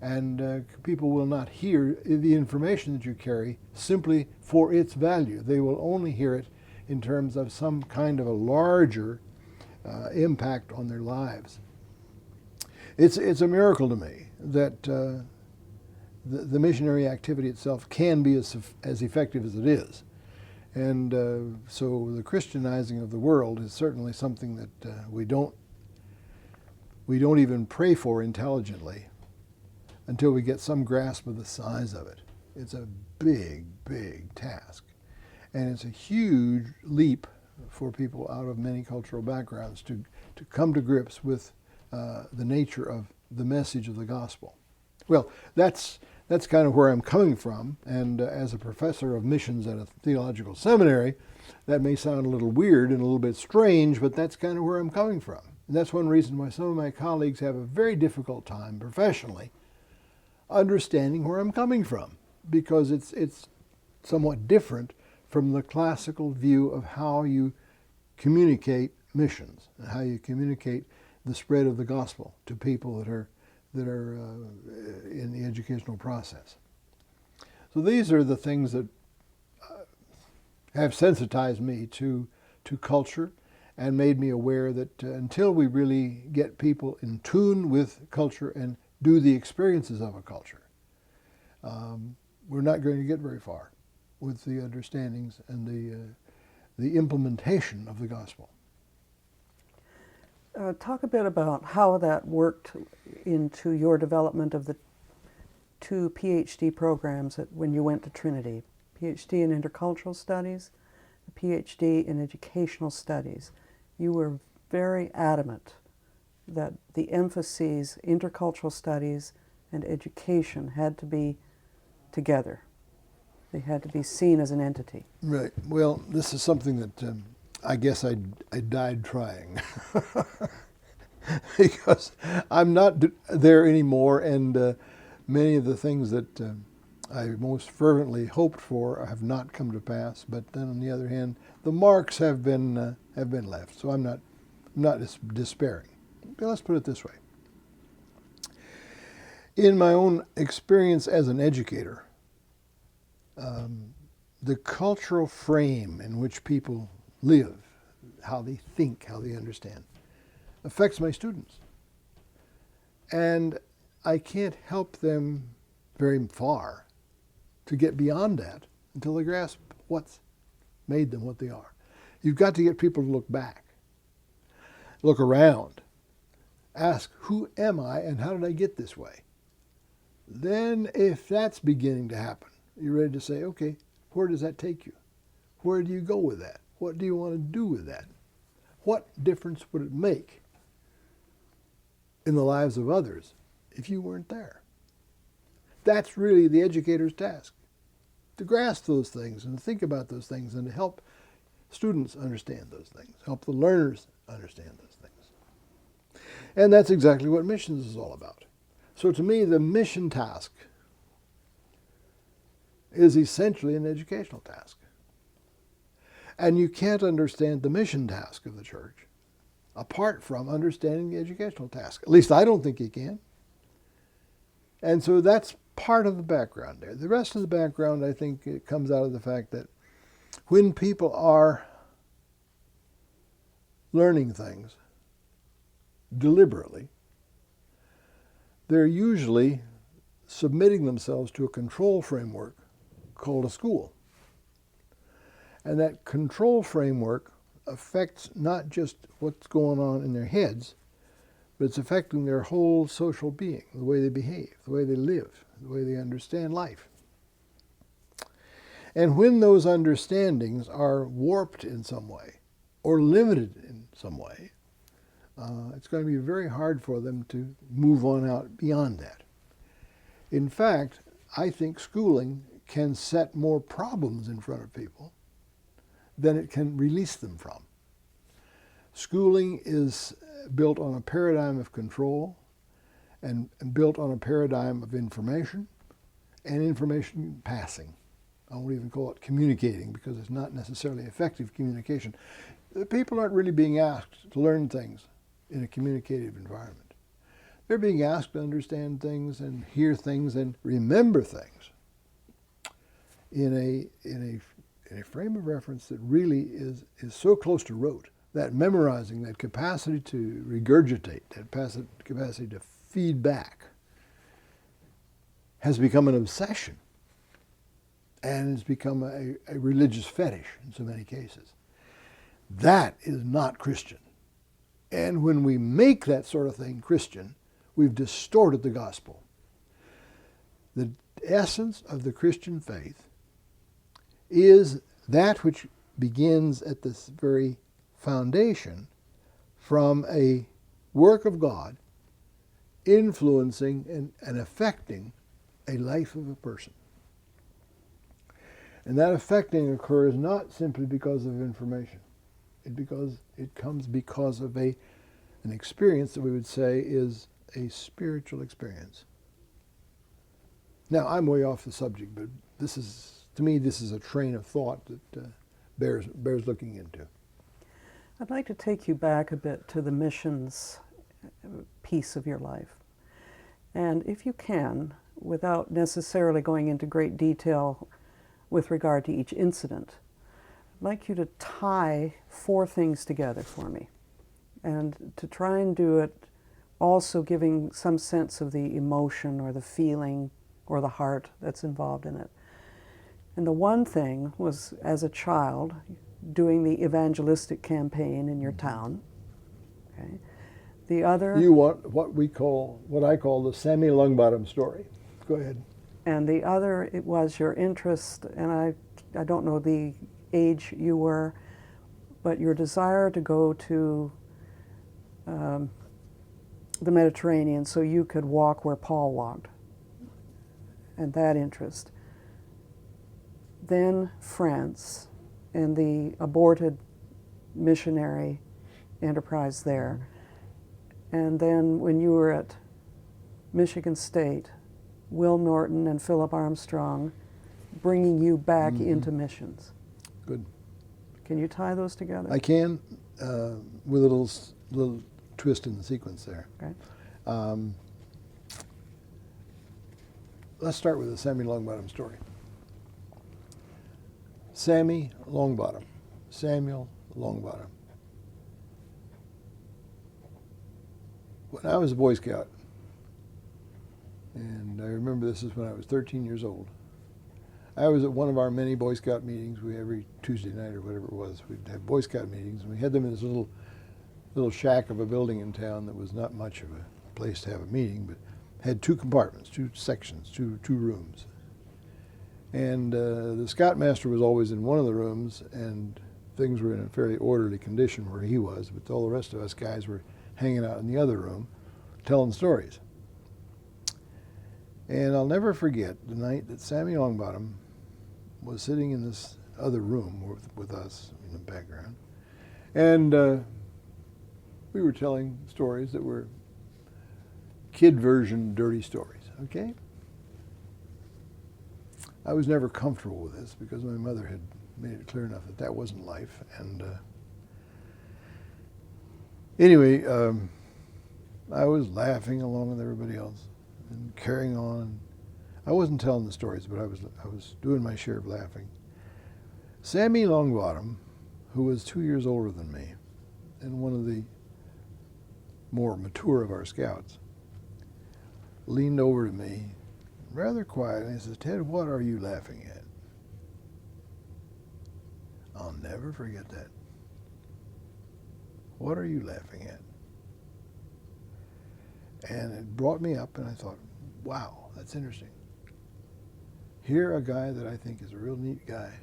And people will not hear the information that you carry simply for its value. They will only hear it in terms of some kind of a larger impact on their lives. It's a miracle to me that the missionary activity itself can be as effective as it is. And so the Christianizing of the world is certainly something that we don't even pray for intelligently until we get some grasp of the size of it. It's a big, big task. And it's a huge leap for people out of many cultural backgrounds to come to grips with the nature of the message of the gospel. Well, that's kind of where I'm coming from. And as a professor of missions at a theological seminary, that may sound a little weird and a little bit strange, but that's kind of where I'm coming from. And that's one reason why some of my colleagues have a very difficult time professionally understanding where I'm coming from, because it's somewhat different from the classical view of how you communicate missions and how you communicate the spread of the gospel to people that are in the educational process. So these are the things that have sensitized me to culture and made me aware that until we really get people in tune with culture and do the experiences of a culture, we're not going to get very far with the understandings and the implementation of the gospel. Talk a bit about how that worked into your development of the 2 PhD programs when you went to Trinity. PhD in Intercultural Studies, the PhD in Educational Studies. You were very adamant that the emphases, intercultural studies and education, had to be together. They had to be seen as an entity. Right. Well, this is something that I guess I died trying. Because I'm not there anymore, and many of the things that I most fervently hoped for have not come to pass. But then, on the other hand, the marks have been left. So I'm not despairing. But let's put it this way: in my own experience as an educator, the cultural frame in which people live, how they think, how they understand, affects my students. And I can't help them very far to get beyond that until they grasp what's made them what they are. You've got to get people to look back, look around, ask, who am I and how did I get this way? Then if that's beginning to happen, you're ready to say, okay, where does that take you? Where do you go with that? What do you want to do with that? What difference would it make in the lives of others if you weren't there? That's really the educator's task, to grasp those things and think about those things and to help students understand those things, help the learners understand those things. And that's exactly what missions is all about. So to me, the mission task is essentially an educational task. And you can't understand the mission task of the church apart from understanding the educational task. At least I don't think you can. And so that's part of the background there. The rest of the background, I think, it comes out of the fact that when people are learning things deliberately, they're usually submitting themselves to a control framework called a school. And that control framework affects not just what's going on in their heads, but it's affecting their whole social being, the way they behave, the way they live, the way they understand life. And when those understandings are warped in some way or limited in some way, it's going to be very hard for them to move on out beyond that. In fact, I think schooling can set more problems in front of people than it can release them from. Schooling is built on a paradigm of control and built on a paradigm of information and information passing. I won't even call it communicating because it's not necessarily effective communication. The people aren't really being asked to learn things in a communicative environment. They're being asked to understand things and hear things and remember things in a frame of reference that really is so close to rote. That memorizing, that capacity to regurgitate, that capacity to feed back has become an obsession and has become a religious fetish in so many cases. That is not Christian. And when we make that sort of thing Christian, we've distorted the gospel. The essence of the Christian faith is that which begins at this very foundation from a work of God influencing and affecting a life of a person. And that affecting occurs not simply because of information. It comes because of an experience that we would say is a spiritual experience. Now, I'm way off the subject, but to me, this is a train of thought that bears looking into. I'd like to take you back a bit to the missions piece of your life. And if you can, without necessarily going into great detail with regard to each incident, I'd like you to tie 4 things together for me, and to try and do it also giving some sense of the emotion or the feeling or the heart that's involved in it. And the one thing was, as a child, doing the evangelistic campaign in your town. Okay. The other... You want what I call the Sammy Longbottom story. Go ahead. And the other, it was your interest, and I don't know the age you were, but your desire to go to the Mediterranean so you could walk where Paul walked, and that interest. Then France and the aborted missionary enterprise there. And then when you were at Michigan State, Will Norton and Philip Armstrong bringing you back into missions. Good. Can you tie those together? I can, with a little twist in the sequence there. Okay. Let's start with the Sammy Longbottom story. Sammy Longbottom, Samuel Longbottom. When I was a Boy Scout, and I remember this is when I was 13 years old, I was at one of our many Boy Scout meetings. Every Tuesday night or whatever it was, we'd have Boy Scout meetings, and we had them in this little shack of a building in town that was not much of a place to have a meeting, but had 2 compartments, 2 sections, two rooms. And the scoutmaster was always in one of the rooms, and things were in a fairly orderly condition where he was, but all the rest of us guys were hanging out in the other room telling stories. And I'll never forget the night that Sammy Longbottom was sitting in this other room with us in the background, and we were telling stories that were kid version dirty stories, okay? I was never comfortable with this because my mother had made it clear enough that that wasn't life. And anyway, I was laughing along with everybody else and carrying on. I wasn't telling the stories, but I was doing my share of laughing. Sammy Longbottom, who was 2 years older than me and one of the more mature of our scouts, leaned over to me rather quiet, and he says, "Ted, what are you laughing at?" I'll never forget that. What are you laughing at? And it brought me up, and I thought, wow, that's interesting. Here, a guy that I think is a real neat guy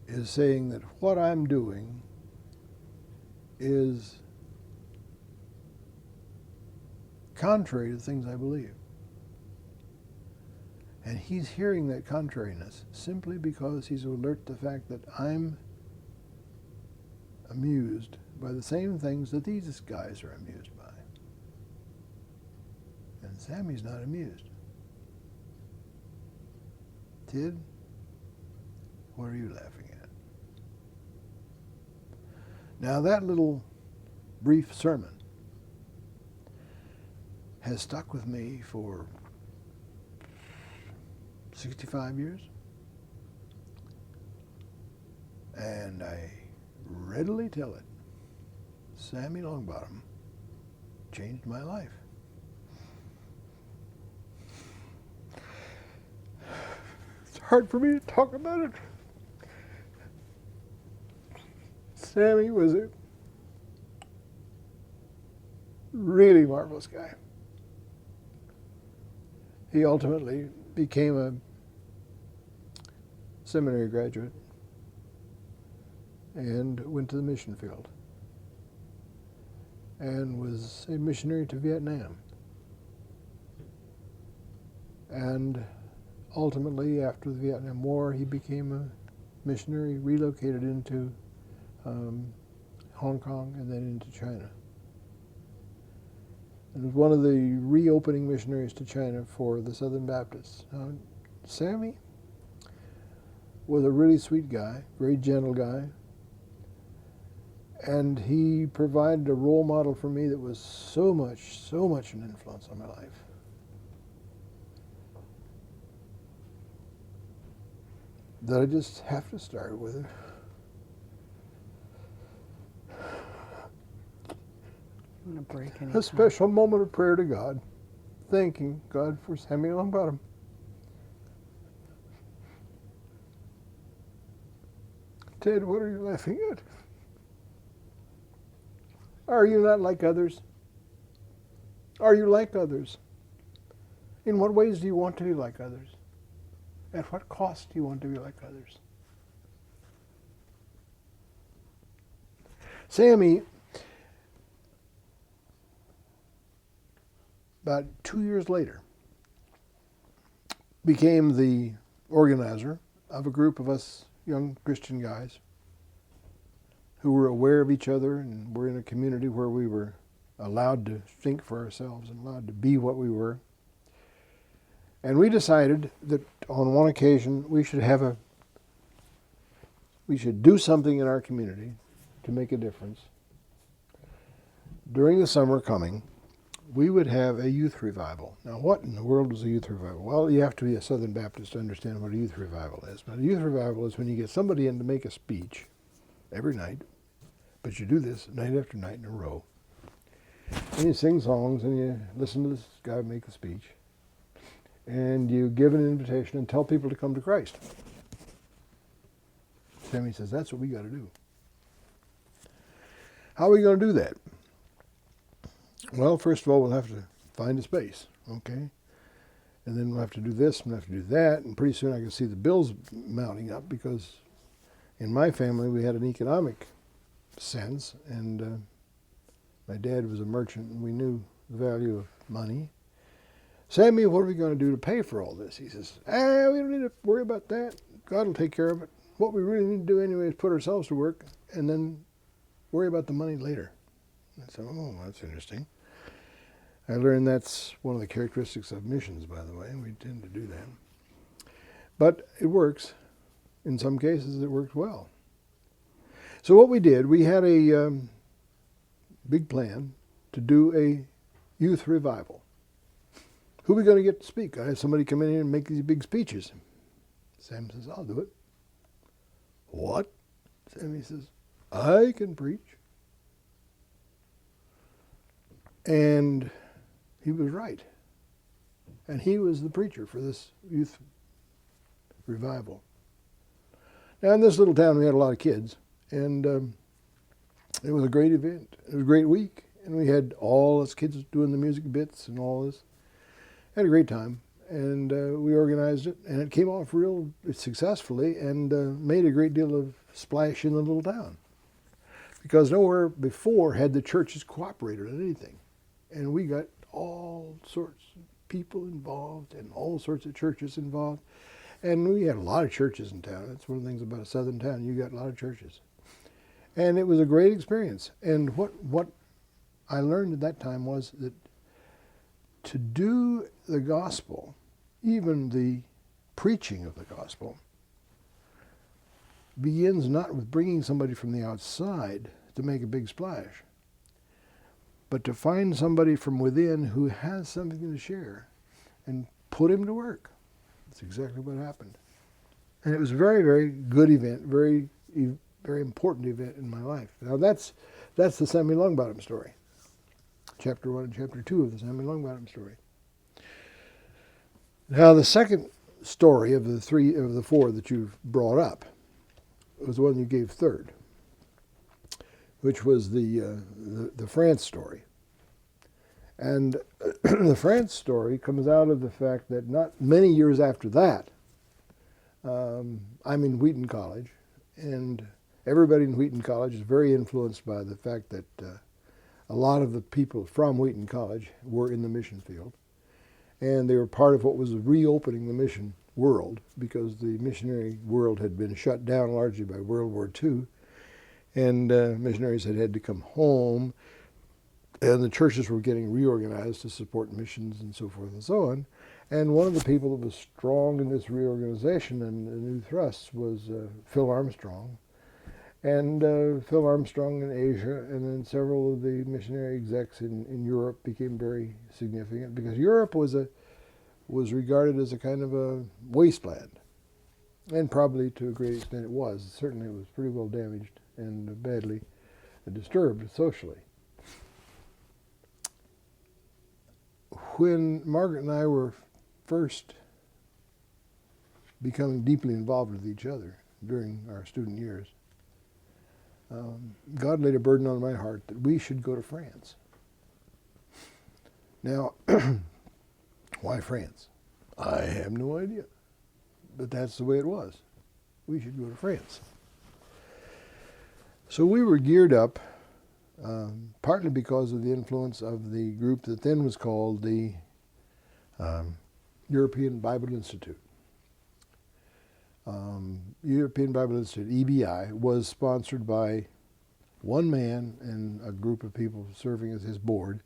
is saying that what I'm doing is contrary to the things I believe. And he's hearing that contrariness simply because he's alert to the fact that I'm amused by the same things that these guys are amused by. Sammy's not amused. Tid, what are you laughing at? Now that little brief sermon has stuck with me for 65 years. And I readily tell it, Sammy Longbottom changed my life. It's hard for me to talk about it. Sammy was a really marvelous guy. He ultimately became a seminary graduate and went to the mission field and was a missionary to Vietnam. And ultimately, after the Vietnam War, he became a missionary, relocated into Hong Kong and then into China. And was one of the reopening missionaries to China for the Southern Baptists. Now, Sammy was a really sweet guy, very gentle guy, and he provided a role model for me that was so much an influence on my life. That I just have to start with it. I'm going to break any A special moment of prayer to God, thanking God for Sammy Longbottom. Ted, what are you laughing at? Are you not like others? Are you like others? In what ways do you want to be like others? At what cost do you want to be like others? Sammy, about 2 years later, became the organizer of a group of us young Christian guys who were aware of each other and were in a community where we were allowed to think for ourselves and allowed to be what we were. And we decided that on one occasion we should do something in our community to make a difference. During the summer coming, we would have a youth revival. Now, what in the world is a youth revival? Well, you have to be a Southern Baptist to understand what a youth revival is. But a youth revival is when you get somebody in to make a speech every night, but you do this night after night in a row. And you sing songs and you listen to this guy make the speech. And you give an invitation and tell people to come to Christ. Sammy says, that's what we got to do. How are we going to do that? Well, first of all, we'll have to find a space, okay? And then we'll have to do this, and we'll have to do that, and pretty soon I can see the bills mounting up because in my family we had an economic sense, and my dad was a merchant, and we knew the value of money. Sammy, what are we going to do to pay for all this? He says, we don't need to worry about that. God will take care of it. What we really need to do anyway is put ourselves to work and then worry about the money later. I said, oh, that's interesting. I learned that's one of the characteristics of missions, by the way. We tend to do that. But it works. In some cases, it works well. So what we did, we had a big plan to do a youth revival. Who are we going to get to speak? I had somebody come in here and make these big speeches. Sam says, I'll do it. What? Sammy says, I can preach. And he was right. And he was the preacher for this youth revival. Now in this little town we had a lot of kids, and it was a great event. It was a great week, and we had all us kids doing the music bits and all this. Had a great time, and we organized it, and it came off real successfully and made a great deal of splash in the little town. Because nowhere before had the churches cooperated on anything. And we got all sorts of people involved and all sorts of churches involved. And we had a lot of churches in town. That's one of the things about a southern town. You got a lot of churches. And it was a great experience. And what I learned at that time was that to do the gospel, even the preaching of the gospel, begins not with bringing somebody from the outside to make a big splash, but to find somebody from within who has something to share and put him to work. That's exactly what happened. And it was a very, very good event, very important event in my life. Now that's the Samuel Longbottom story. Chapter 1 and chapter 2 of the Samuel Longbottom story. Now the second story of the four that you've brought up was the one you gave third, which was the France story. And the France story comes out of the fact that not many years after that, I'm in Wheaton College, and everybody in Wheaton College is very influenced by the fact that a lot of the people from Wheaton College were in the mission field, and they were part of what was reopening the mission world, because the missionary world had been shut down largely by World War II, and missionaries had to come home, and the churches were getting reorganized to support missions and so forth and so on. And one of the people that was strong in this reorganization and the new thrusts was Phil Armstrong. And Phil Armstrong in Asia, and then several of the missionary execs in Europe became very significant, because Europe was regarded as a kind of a wasteland. And probably to a great extent it was. Certainly it was pretty well damaged and badly disturbed socially. When Margaret and I were first becoming deeply involved with each other during our student years, God laid a burden on my heart that we should go to France. Now, why France? I have no idea, but that's the way it was. We should go to France. So we were geared up, partly because of the influence of the group that then was called the European Bible Institute. European Bible Institute, EBI, was sponsored by one man and a group of people serving as his board.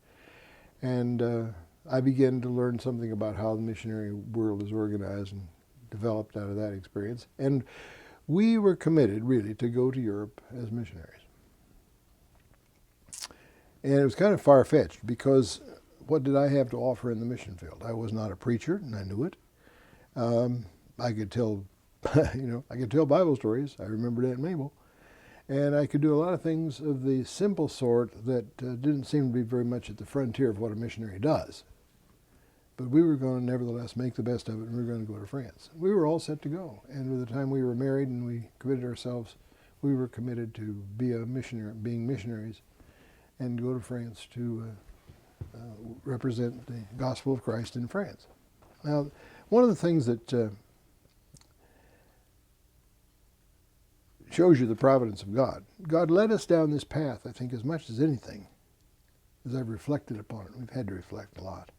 And I began to learn something about how the missionary world is organized and developed out of that experience. And we were committed, really, to go to Europe as missionaries. And it was kind of far-fetched, because what did I have to offer in the mission field? I was not a preacher, and I knew it. I could tell, I could tell Bible stories. I remembered Aunt Mabel. And I could do a lot of things of the simple sort that didn't seem to be very much at the frontier of what a missionary does. But we were going to nevertheless make the best of it, and we were going to go to France. We were all set to go. And by the time we were married and we committed ourselves, we were committed to be a missionary, being missionaries, and go to France to represent the gospel of Christ in France. Now, one of the things that shows you the providence of God, God led us down this path, I think, as much as anything, as I've reflected upon it. We've had to reflect a lot,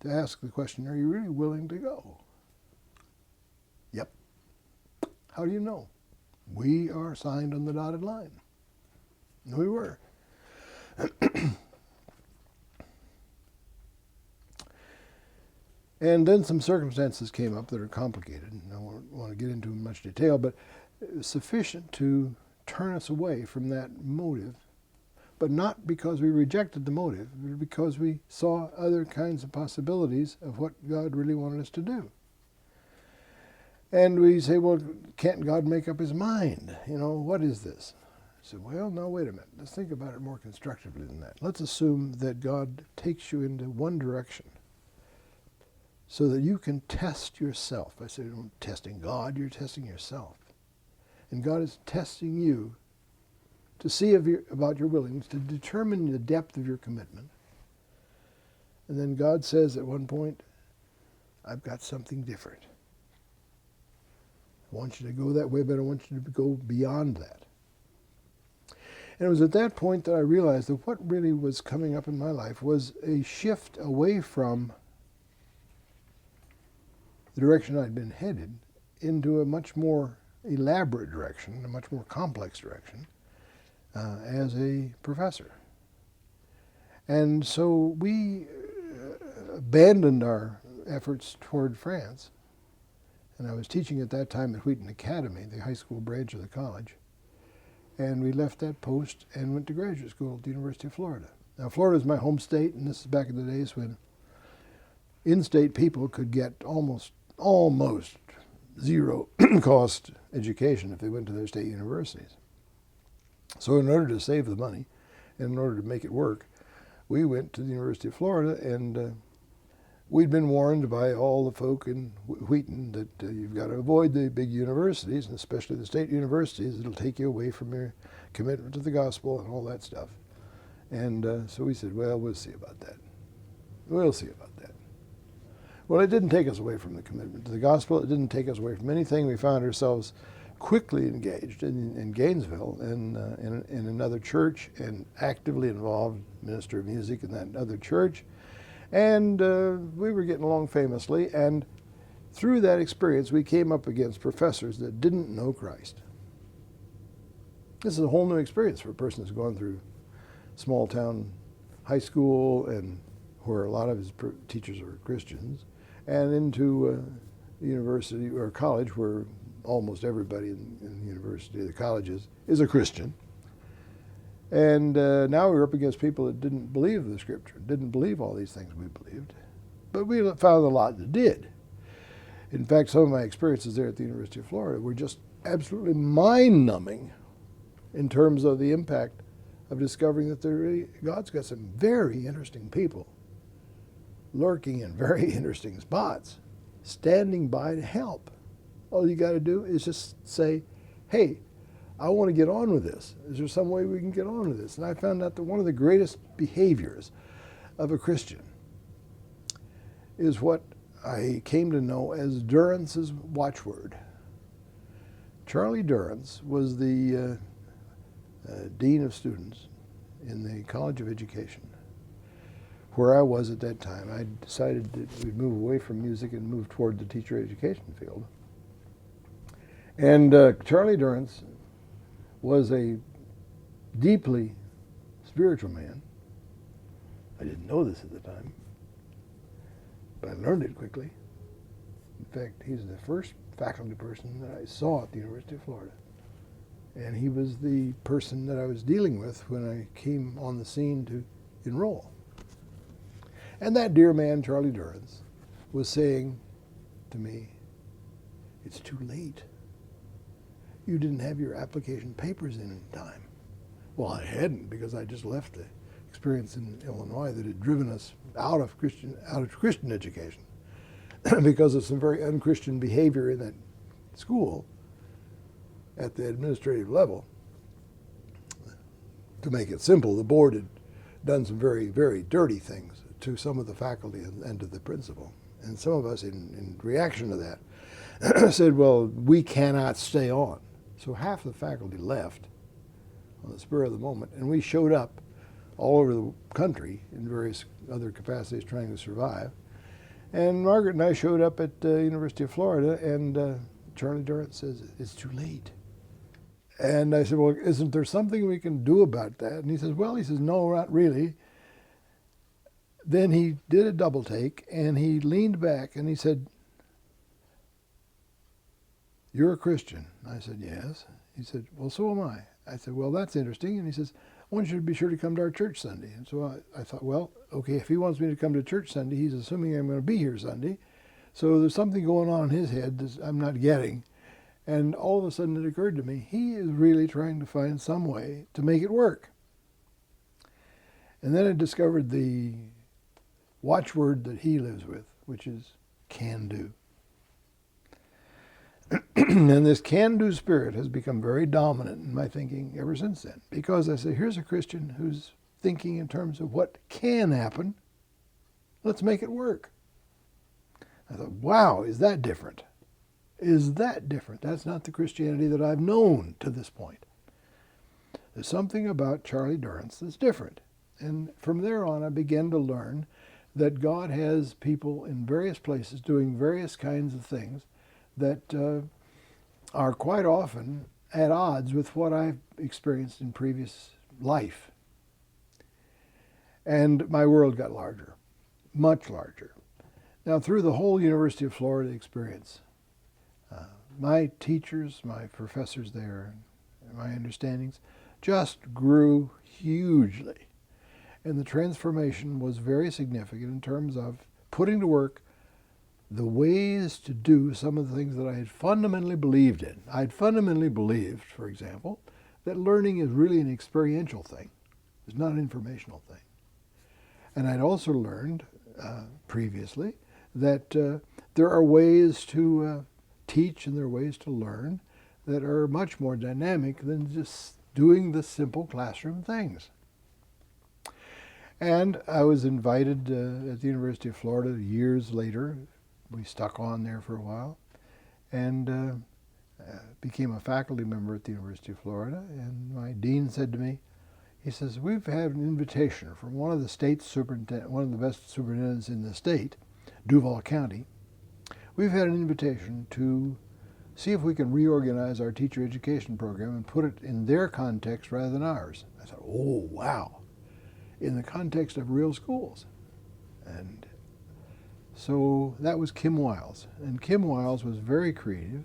to ask the question, are you really willing to go? Yep. How do you know? We are signed on the dotted line. We were. And then some circumstances came up that are complicated, and I don't want to get into in much detail, but it was sufficient to turn us away from that motive, but not because we rejected the motive, but because we saw other kinds of possibilities of what God really wanted us to do. And we say, well, can't God make up his mind? What is this? I said, well, no, wait a minute. Let's think about it more constructively than that. Let's assume that God takes you into one direction so that you can test yourself. I said, you're not testing God, you're testing yourself. And God is testing you to see about your willingness, to determine the depth of your commitment. And then God says at one point, I've got something different. I want you to go that way, but I want you to go beyond that. And it was at that point that I realized that what really was coming up in my life was a shift away from the direction I'd been headed into a much more elaborate direction, a much more complex direction, as a professor. And so we abandoned our efforts toward France. And I was teaching at that time at Wheaton Academy, the high school branch of the college. And we left that post and went to graduate school at the University of Florida. Now, Florida is my home state, and this is back in the days when in-state people could get almost zero cost education if they went to their state universities. So in order to save the money and in order to make it work, we went to the University of Florida, and we'd been warned by all the folk in Wheaton that you've got to avoid the big universities, and especially the state universities. It'll take you away from your commitment to the gospel and all that stuff. And so we said, well, we'll see about that. We'll see about that. Well, it didn't take us away from the commitment to the gospel. It didn't take us away from anything. We found ourselves quickly engaged in Gainesville in another church, and actively involved, minister of music in that other church. And we were getting along famously, and through that experience we came up against professors that didn't know Christ. This is a whole new experience for a person who's gone through small town high school, and where a lot of his teachers are Christians, and into the university or college where almost everybody in the university, the colleges, is a Christian. And now we're up against people that didn't believe the Scripture, didn't believe all these things we believed. But we found a lot that did. In fact, some of my experiences there at the University of Florida were just absolutely mind-numbing in terms of the impact of discovering that God's got some very interesting people lurking in very interesting spots, standing by to help. All you got to do is just say, hey, I want to get on with this. Is there some way we can get on with this? And I found out that one of the greatest behaviors of a Christian is what I came to know as Durance's watchword. Charlie Durance was the dean of students in the College of Education, where I was at that time. I decided that we'd move away from music and move toward the teacher education field. And Charlie Durance was a deeply spiritual man. I didn't know this at the time, but I learned it quickly. In fact, he's the first faculty person that I saw at the University of Florida. And he was the person that I was dealing with when I came on the scene to enroll. And that dear man, Charlie Durance, was saying to me, it's too late. You didn't have your application papers in time. Well, I hadn't, because I just left the experience in Illinois that had driven us out of Christian education because of some very unchristian behavior in that school at the administrative level. To make it simple, the board had done some very, very dirty things to some of the faculty and to the principal. And some of us, in reaction to that, said, well, we cannot stay on. So half the faculty left on the spur of the moment, and we showed up all over the country in various other capacities trying to survive. And Margaret and I showed up at the University of Florida, and Charlie Durance says, it's too late. And I said, well, isn't there something we can do about that? And he says, well, no, not really. Then he did a double take, and he leaned back, and he said, you're a Christian. I said, yes. He said, well, so am I. I said, well, that's interesting. And he says, I want you to be sure to come to our church Sunday. And so I thought, well, okay, if he wants me to come to church Sunday, he's assuming I'm going to be here Sunday. So there's something going on in his head that I'm not getting. And all of a sudden it occurred to me, he is really trying to find some way to make it work. And then I discovered the watchword that he lives with, which is can do. And this can-do spirit has become very dominant in my thinking ever since then. Because I say, here's a Christian who's thinking in terms of what can happen. Let's make it work. I thought, wow, is that different? Is that different? That's not the Christianity that I've known to this point. There's something about Charlie Durance that's different. And from there on, I began to learn that God has people in various places doing various kinds of things that are quite often at odds with what I've experienced in previous life. And my world got larger, much larger. Now, through the whole University of Florida experience, my teachers, my professors there, and my understandings just grew hugely. And the transformation was very significant in terms of putting to work the ways to do some of the things that I had fundamentally believed in. I had fundamentally believed, for example, that learning is really an experiential thing. It's not an informational thing. And I'd also learned previously that there are ways to teach and there are ways to learn that are much more dynamic than just doing the simple classroom things. And I was invited at the University of Florida years later. We stuck on there for a while and became a faculty member at the University of Florida. And my dean said to me, he says, we've had an invitation from one of the state superintendents, one of the best superintendents in the state, Duval County. We've had an invitation to see if we can reorganize our teacher education program and put it in their context rather than ours. I said, oh, wow, in the context of real schools. And so that was Kim Wiles. And Kim Wiles was very creative.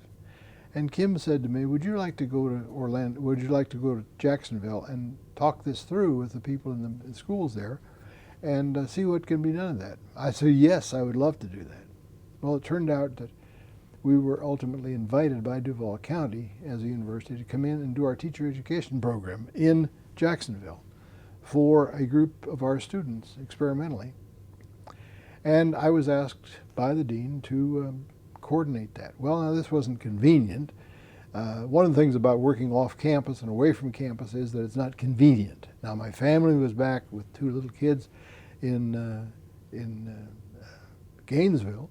And Kim said to me, would you like to go to Orlando, would you like to go to Jacksonville and talk this through with the people in the schools there and see what can be done of that? I said, yes, I would love to do that. Well, it turned out that we were ultimately invited by Duval County as a university to come in and do our teacher education program in Jacksonville for a group of our students experimentally. And I was asked by the dean to coordinate that. Well, now this wasn't convenient. One of the things about working off campus and away from campus is that it's not convenient. Now my family was back with two little kids in Gainesville,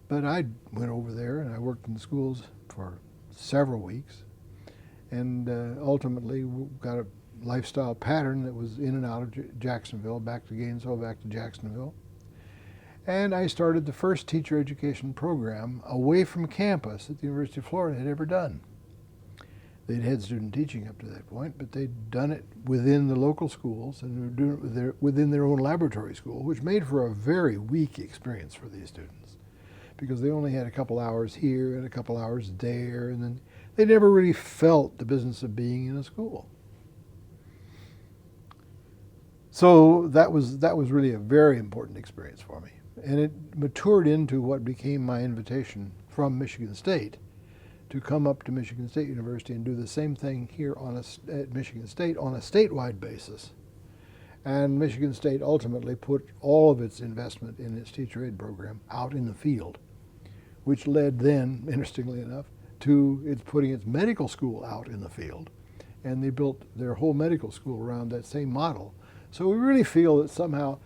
but I went over there and I worked in the schools for several weeks and ultimately got a lifestyle pattern that was in and out of Jacksonville, back to Gainesville, back to Jacksonville. And I started the first teacher education program away from campus that the University of Florida had ever done. They'd had student teaching up to that point, but they'd done it within the local schools and were doing it within their own laboratory school, which made for a very weak experience for these students because they only had a couple hours here and a couple hours there, and then they never really felt the business of being in a school. So that was really a very important experience for me. And it matured into what became my invitation from Michigan State to come up to Michigan State University and do the same thing here at Michigan State on a statewide basis. And Michigan State ultimately put all of its investment in its teacher aid program out in the field, which led then, interestingly enough, to its putting its medical school out in the field. And they built their whole medical school around that same model. So we really feel that somehow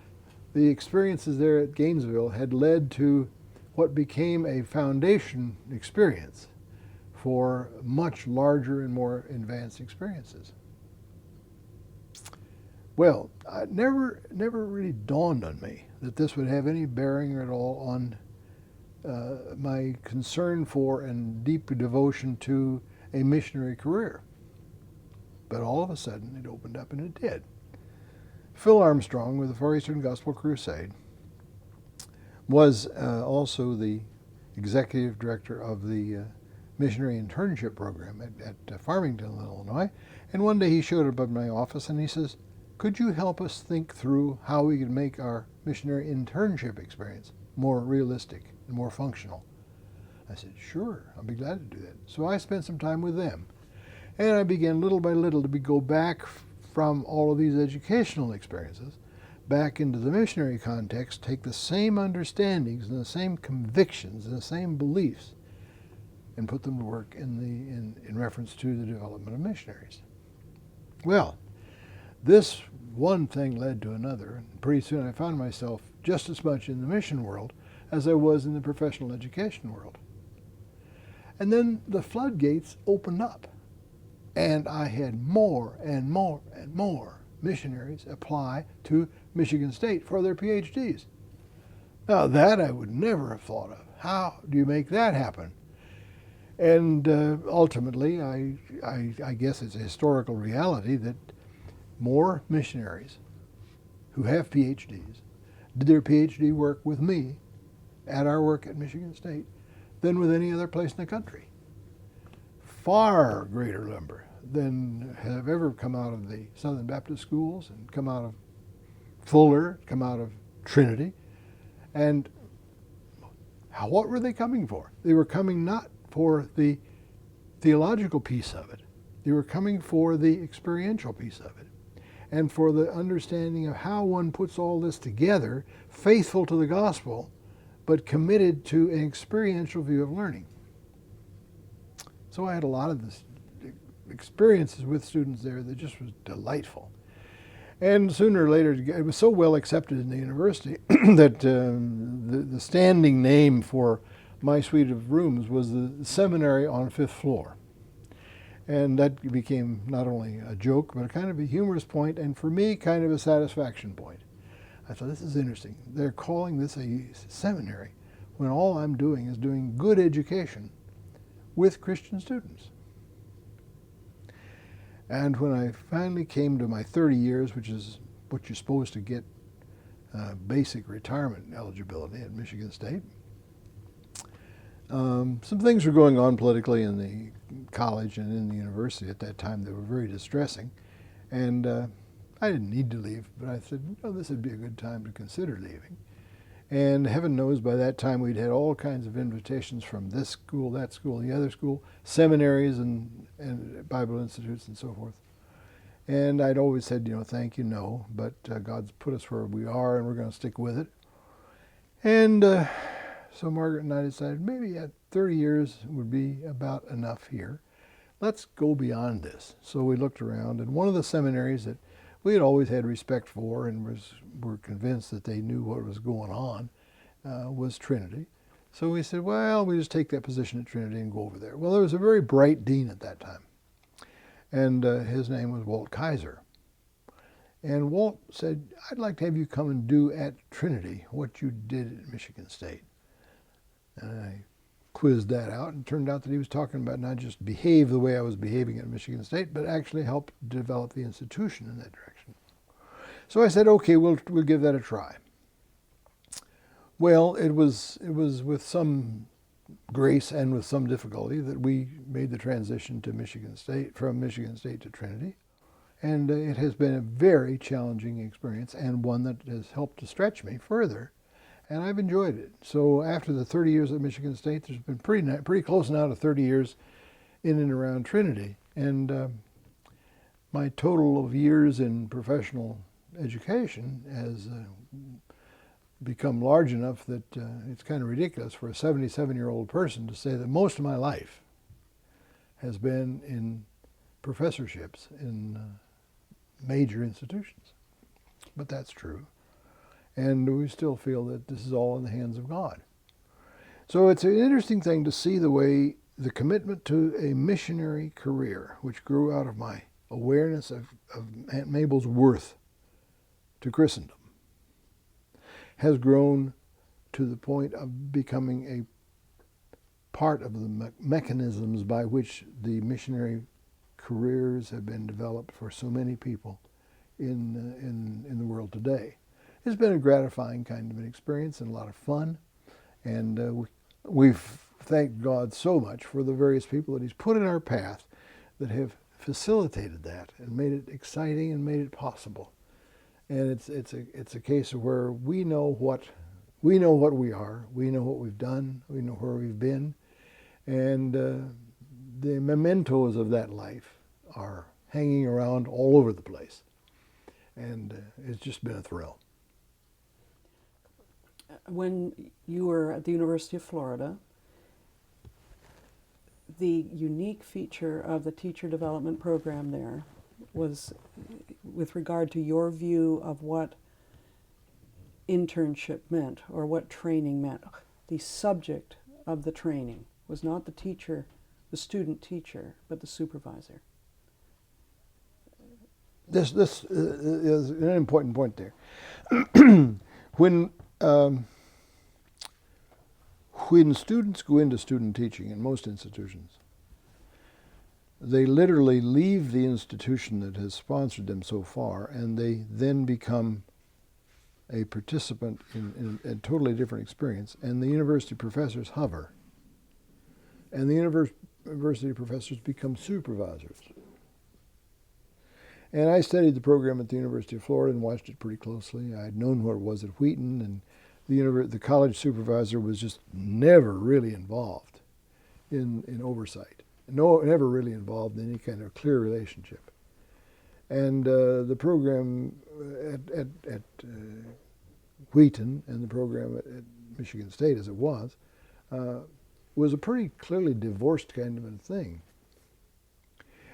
the experiences there at Gainesville had led to what became a foundation experience for much larger and more advanced experiences. Well, it never really dawned on me that this would have any bearing at all on my concern for and deep devotion to a missionary career. But all of a sudden it opened up and it did. Phil Armstrong with the Far Eastern Gospel Crusade was also the executive director of the missionary internship program at Farmington, Illinois. And one day he showed up at my office and he says, could you help us think through how we could make our missionary internship experience more realistic and more functional? I said, sure, I'll be glad to do that. So I spent some time with them. And I began little by little to go back from all of these educational experiences back into the missionary context, take the same understandings and the same convictions and the same beliefs and put them to work in reference to the development of missionaries. Well, this one thing led to another, and pretty soon I found myself just as much in the mission world as I was in the professional education world. And then the floodgates opened up. And I had more and more and more missionaries apply to Michigan State for their PhDs. Now that I would never have thought of. How do you make that happen? And ultimately, I guess it's a historical reality that more missionaries who have PhDs did their PhD work with me at our work at Michigan State than with any other place in the country. Far greater number than have ever come out of the Southern Baptist schools and come out of Fuller, come out of Trinity. And what were they coming for? They were coming not for the theological piece of it. They were coming for the experiential piece of it and for the understanding of how one puts all this together, faithful to the gospel, but committed to an experiential view of learning. So I had a lot of this experiences with students there that just was delightful. And sooner or later, it was so well accepted in the university that the standing name for my suite of rooms was the seminary on 5th floor. And that became not only a joke, but a kind of a humorous point, and for me, kind of a satisfaction point. I thought, this is interesting. They're calling this a seminary when all I'm doing is doing good education with Christian students. And when I finally came to my 30 years, which is what you're supposed to get basic retirement eligibility at Michigan State, some things were going on politically in the college and in the university at that time that were very distressing. And I didn't need to leave, but I said, this would be a good time to consider leaving. And heaven knows by that time we'd had all kinds of invitations from this school, that school, the other school, seminaries and Bible institutes and so forth. And I'd always said, thank you, no, but God's put us where we are and we're going to stick with it. And so Margaret and I decided maybe at 30 years would be about enough here. Let's go beyond this. So we looked around, and one of the seminaries that we had always had respect for and were convinced that they knew what was going on was Trinity. So we said, well, we just take that position at Trinity and go over there. Well, there was a very bright dean at that time, and his name was Walt Kaiser. And Walt said, I'd like to have you come and do at Trinity what you did at Michigan State. And I quizzed that out, and it turned out that he was talking about not just behave the way I was behaving at Michigan State, but actually help develop the institution in that direction. So I said, okay, we'll give that a try. Well, it was with some grace and with some difficulty that we made the transition to Michigan State, from Michigan State to Trinity. And it has been a very challenging experience, and one that has helped to stretch me further. And I've enjoyed it. So after the 30 years at Michigan State, there's been pretty close now to 30 years in and around Trinity. And my total of years in professional education has become large enough that it's kind of ridiculous for a 77-year-old person to say that most of my life has been in professorships in major institutions. But that's true. And we still feel that this is all in the hands of God. So it's an interesting thing to see the way the commitment to a missionary career, which grew out of my awareness of Aunt Mabel's worth to Christendom, has grown to the point of becoming a part of the mechanisms by which the missionary careers have been developed for so many people in the world today. It's been a gratifying kind of an experience and a lot of fun, and we've thanked God so much for the various people that He's put in our path that have facilitated that and made it exciting and made it possible. And it's a case of where we know what we are, we know what we've done, we know where we've been, and the mementos of that life are hanging around all over the place, and it's just been a thrill. When you were at the University of Florida, the unique feature of the teacher development program there was with regard to your view of what internship meant or what training meant. The subject of the training was not the teacher, the student teacher, but the supervisor. This is an important point there. When students go into student teaching in most institutions, they literally leave the institution that has sponsored them so far, and they then become a participant in a totally different experience, and the university professors hover. And the university professors become supervisors. And I studied the program at the University of Florida and watched it pretty closely. I had known what it was at Wheaton, and the college supervisor was just never really involved in oversight. Never really involved in any kind of clear relationship. And the program at Wheaton and the program at Michigan State, as it was a pretty clearly divorced kind of a thing.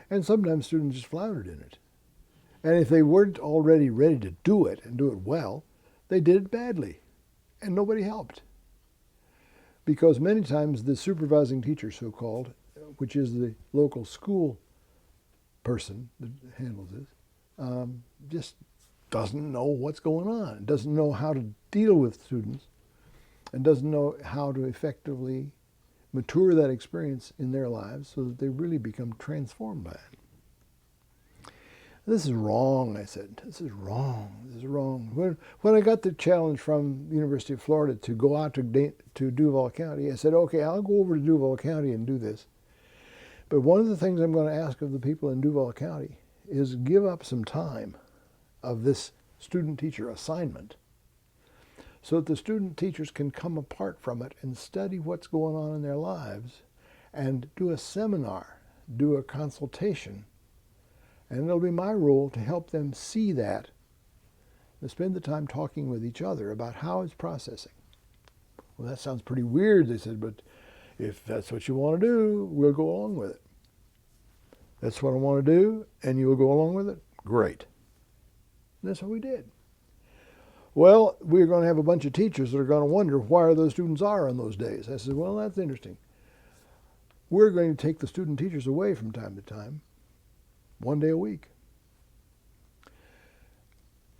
And sometimes students just floundered in it. And if they weren't already ready to do it and do it well, they did it badly, and nobody helped. Because many times the supervising teacher, so-called, which is the local school person that handles this, just doesn't know what's going on, doesn't know how to deal with students, and doesn't know how to effectively mature that experience in their lives so that they really become transformed by it. This is wrong, I said. This is wrong. This is wrong. When I got the challenge from the University of Florida to go out to Duval County, I said, okay, I'll go over to Duval County and do this. But one of the things I'm going to ask of the people in Duval County is give up some time of this student-teacher assignment so that the student teachers can come apart from it and study what's going on in their lives and do a seminar, do a consultation. And it'll be my role to help them see that and spend the time talking with each other about how it's processing. Well, that sounds pretty weird, they said, but if that's what you want to do, we'll go along with it. That's what I want to do, and you'll go along with it? Great. And that's what we did. Well, we're going to have a bunch of teachers that are going to wonder why those students are on those days. I said, well, that's interesting. We're going to take the student teachers away from time to time, 1 day a week.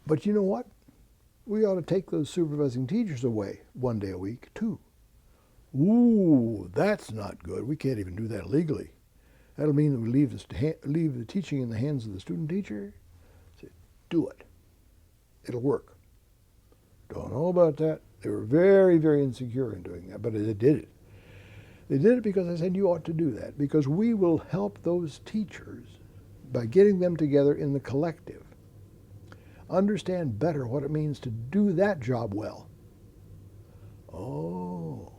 But you know what? We ought to take those supervising teachers away 1 day a week, too. Ooh, that's not good. We can't even do that legally. That'll mean that we leave the teaching in the hands of the student teacher. Say, do it. It'll work. Don't know about that. They were very, very insecure in doing that, but they did it. They did it because I said you ought to do that, because we will help those teachers by getting them together in the collective understand better what it means to do that job well. Oh.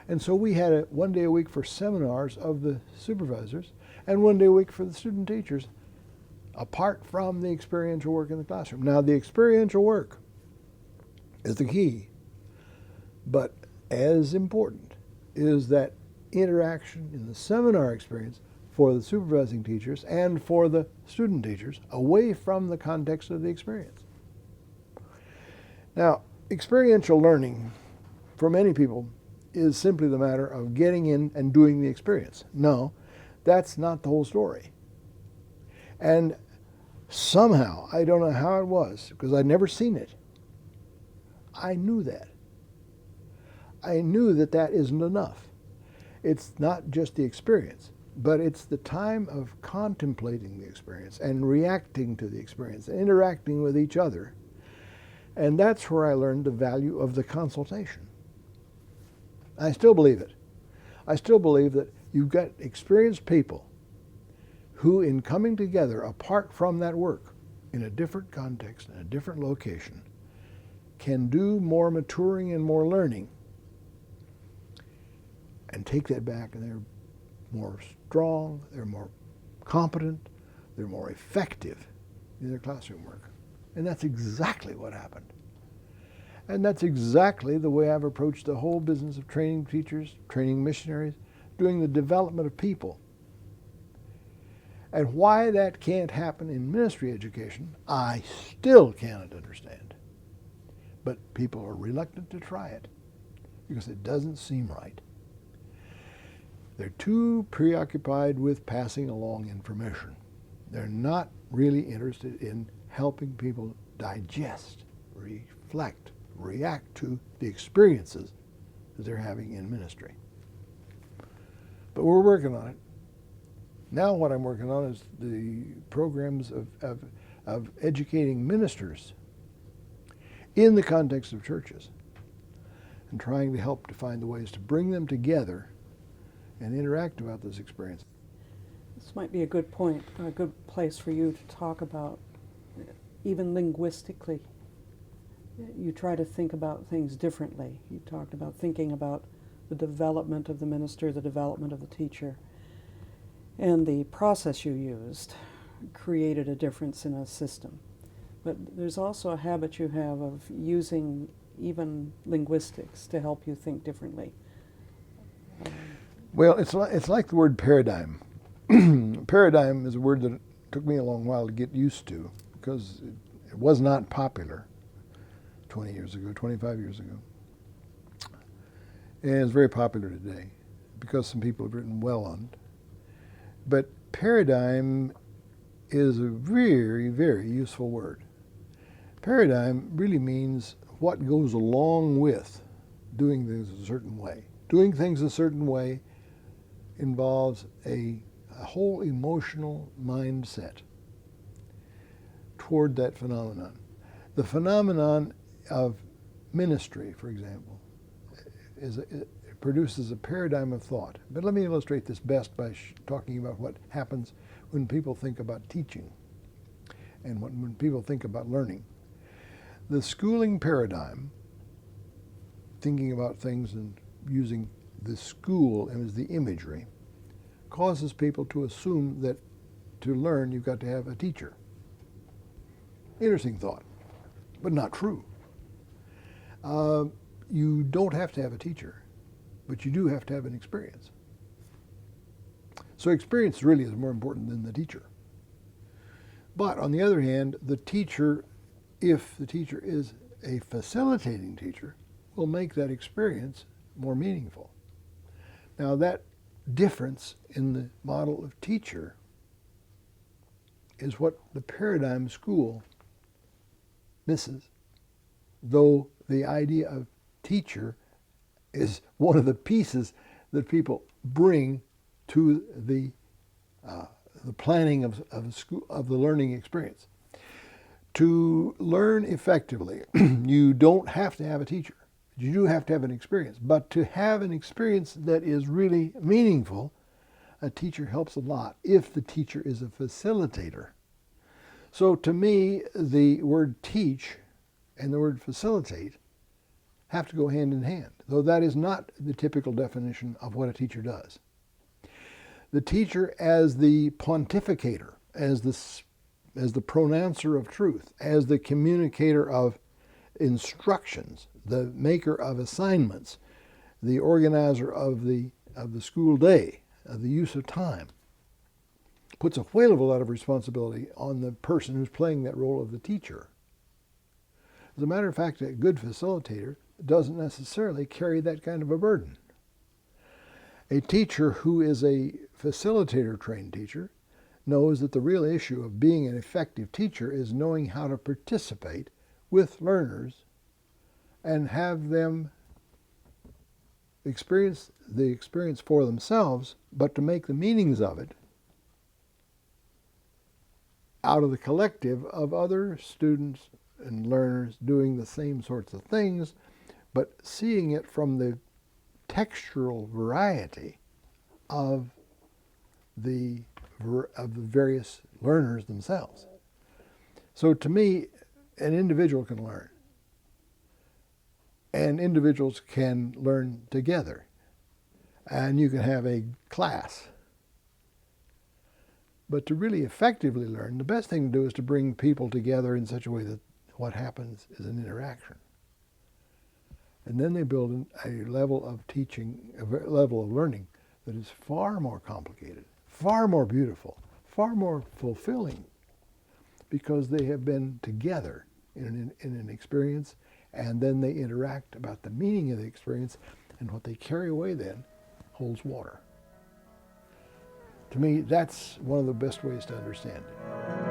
And so we had 1 day a week for seminars of the supervisors and 1 day a week for the student teachers, apart from the experiential work in the classroom. Now, the experiential work is the key, but as important is that interaction in the seminar experience for the supervising teachers and for the student teachers away from the context of the experience. Now, experiential learning for many people is simply the matter of getting in and doing the experience. No, that's not the whole story. And somehow, I don't know how it was, because I'd never seen it, I knew that. I knew that that isn't enough. It's not just the experience, but it's the time of contemplating the experience and reacting to the experience, and interacting with each other. And that's where I learned the value of the consultation. I still believe it. I still believe that you've got experienced people who, in coming together apart from that work, in a different context, in a different location, can do more maturing and more learning and take that back, and they're more strong, they're more competent, they're more effective in their classroom work. And that's exactly what happened. And that's exactly the way I've approached the whole business of training teachers, training missionaries, doing the development of people. And why that can't happen in ministry education, I still cannot understand. But people are reluctant to try it because it doesn't seem right. They're too preoccupied with passing along information. They're not really interested in helping people digest, reflect, react to the experiences that they're having in ministry. But we're working on it. Now what I'm working on is the programs of educating ministers in the context of churches, and trying to help to find the ways to bring them together and interact about this experience. This might be a good point, a good place for you to talk about, even linguistically. You try to think about things differently. You talked about thinking about the development of the minister, the development of the teacher, and the process you used created a difference in a system. But there's also a habit you have of using even linguistics to help you think differently. Well, it's like the word paradigm. Paradigm is a word that it took me a long while to get used to because it was not popular 20 years ago, 25 years ago. And it's very popular today because some people have written well on it. But paradigm is a very, very useful word. Paradigm really means what goes along with doing things a certain way. Doing things a certain way involves a whole emotional mindset toward that phenomenon. The phenomenon of ministry, for example, it produces a paradigm of thought. But let me illustrate this best by talking about what happens when people think about teaching and when people think about learning. The schooling paradigm, thinking about things and using the school as the imagery, causes people to assume that to learn you've got to have a teacher. Interesting thought, but not true. You don't have to have a teacher, but you do have to have an experience. So experience really is more important than the teacher. But on the other hand, the teacher, if the teacher is a facilitating teacher, will make that experience more meaningful. Now that difference in the model of teacher is what the paradigm school misses, though the idea of teacher is one of the pieces that people bring to the planning of the learning experience. To learn effectively, you don't have to have a teacher. You do have to have an experience. But to have an experience that is really meaningful, a teacher helps a lot if the teacher is a facilitator. So to me, the word teach and the word facilitate have to go hand in hand, though that is not the typical definition of what a teacher does. The teacher as the pontificator, as the pronouncer of truth, as the communicator of instructions, the maker of assignments, the organizer of the school day, of the use of time, puts a whale of a lot of responsibility on the person who's playing that role of the teacher. As a matter of fact, a good facilitator doesn't necessarily carry that kind of a burden. A teacher who is a facilitator-trained teacher knows that the real issue of being an effective teacher is knowing how to participate with learners and have them experience the experience for themselves, but to make the meanings of it out of the collective of other students and learners doing the same sorts of things, but seeing it from the textural variety of the various learners themselves. So to me, an individual can learn, and individuals can learn together, and you can have a class. But to really effectively learn, the best thing to do is to bring people together in such a way that what happens is an interaction. And then they build a level of teaching, a level of learning that is far more complicated, far more beautiful, far more fulfilling, because they have been together in an experience, and then they interact about the meaning of the experience, and what they carry away then holds water. To me, that's one of the best ways to understand it.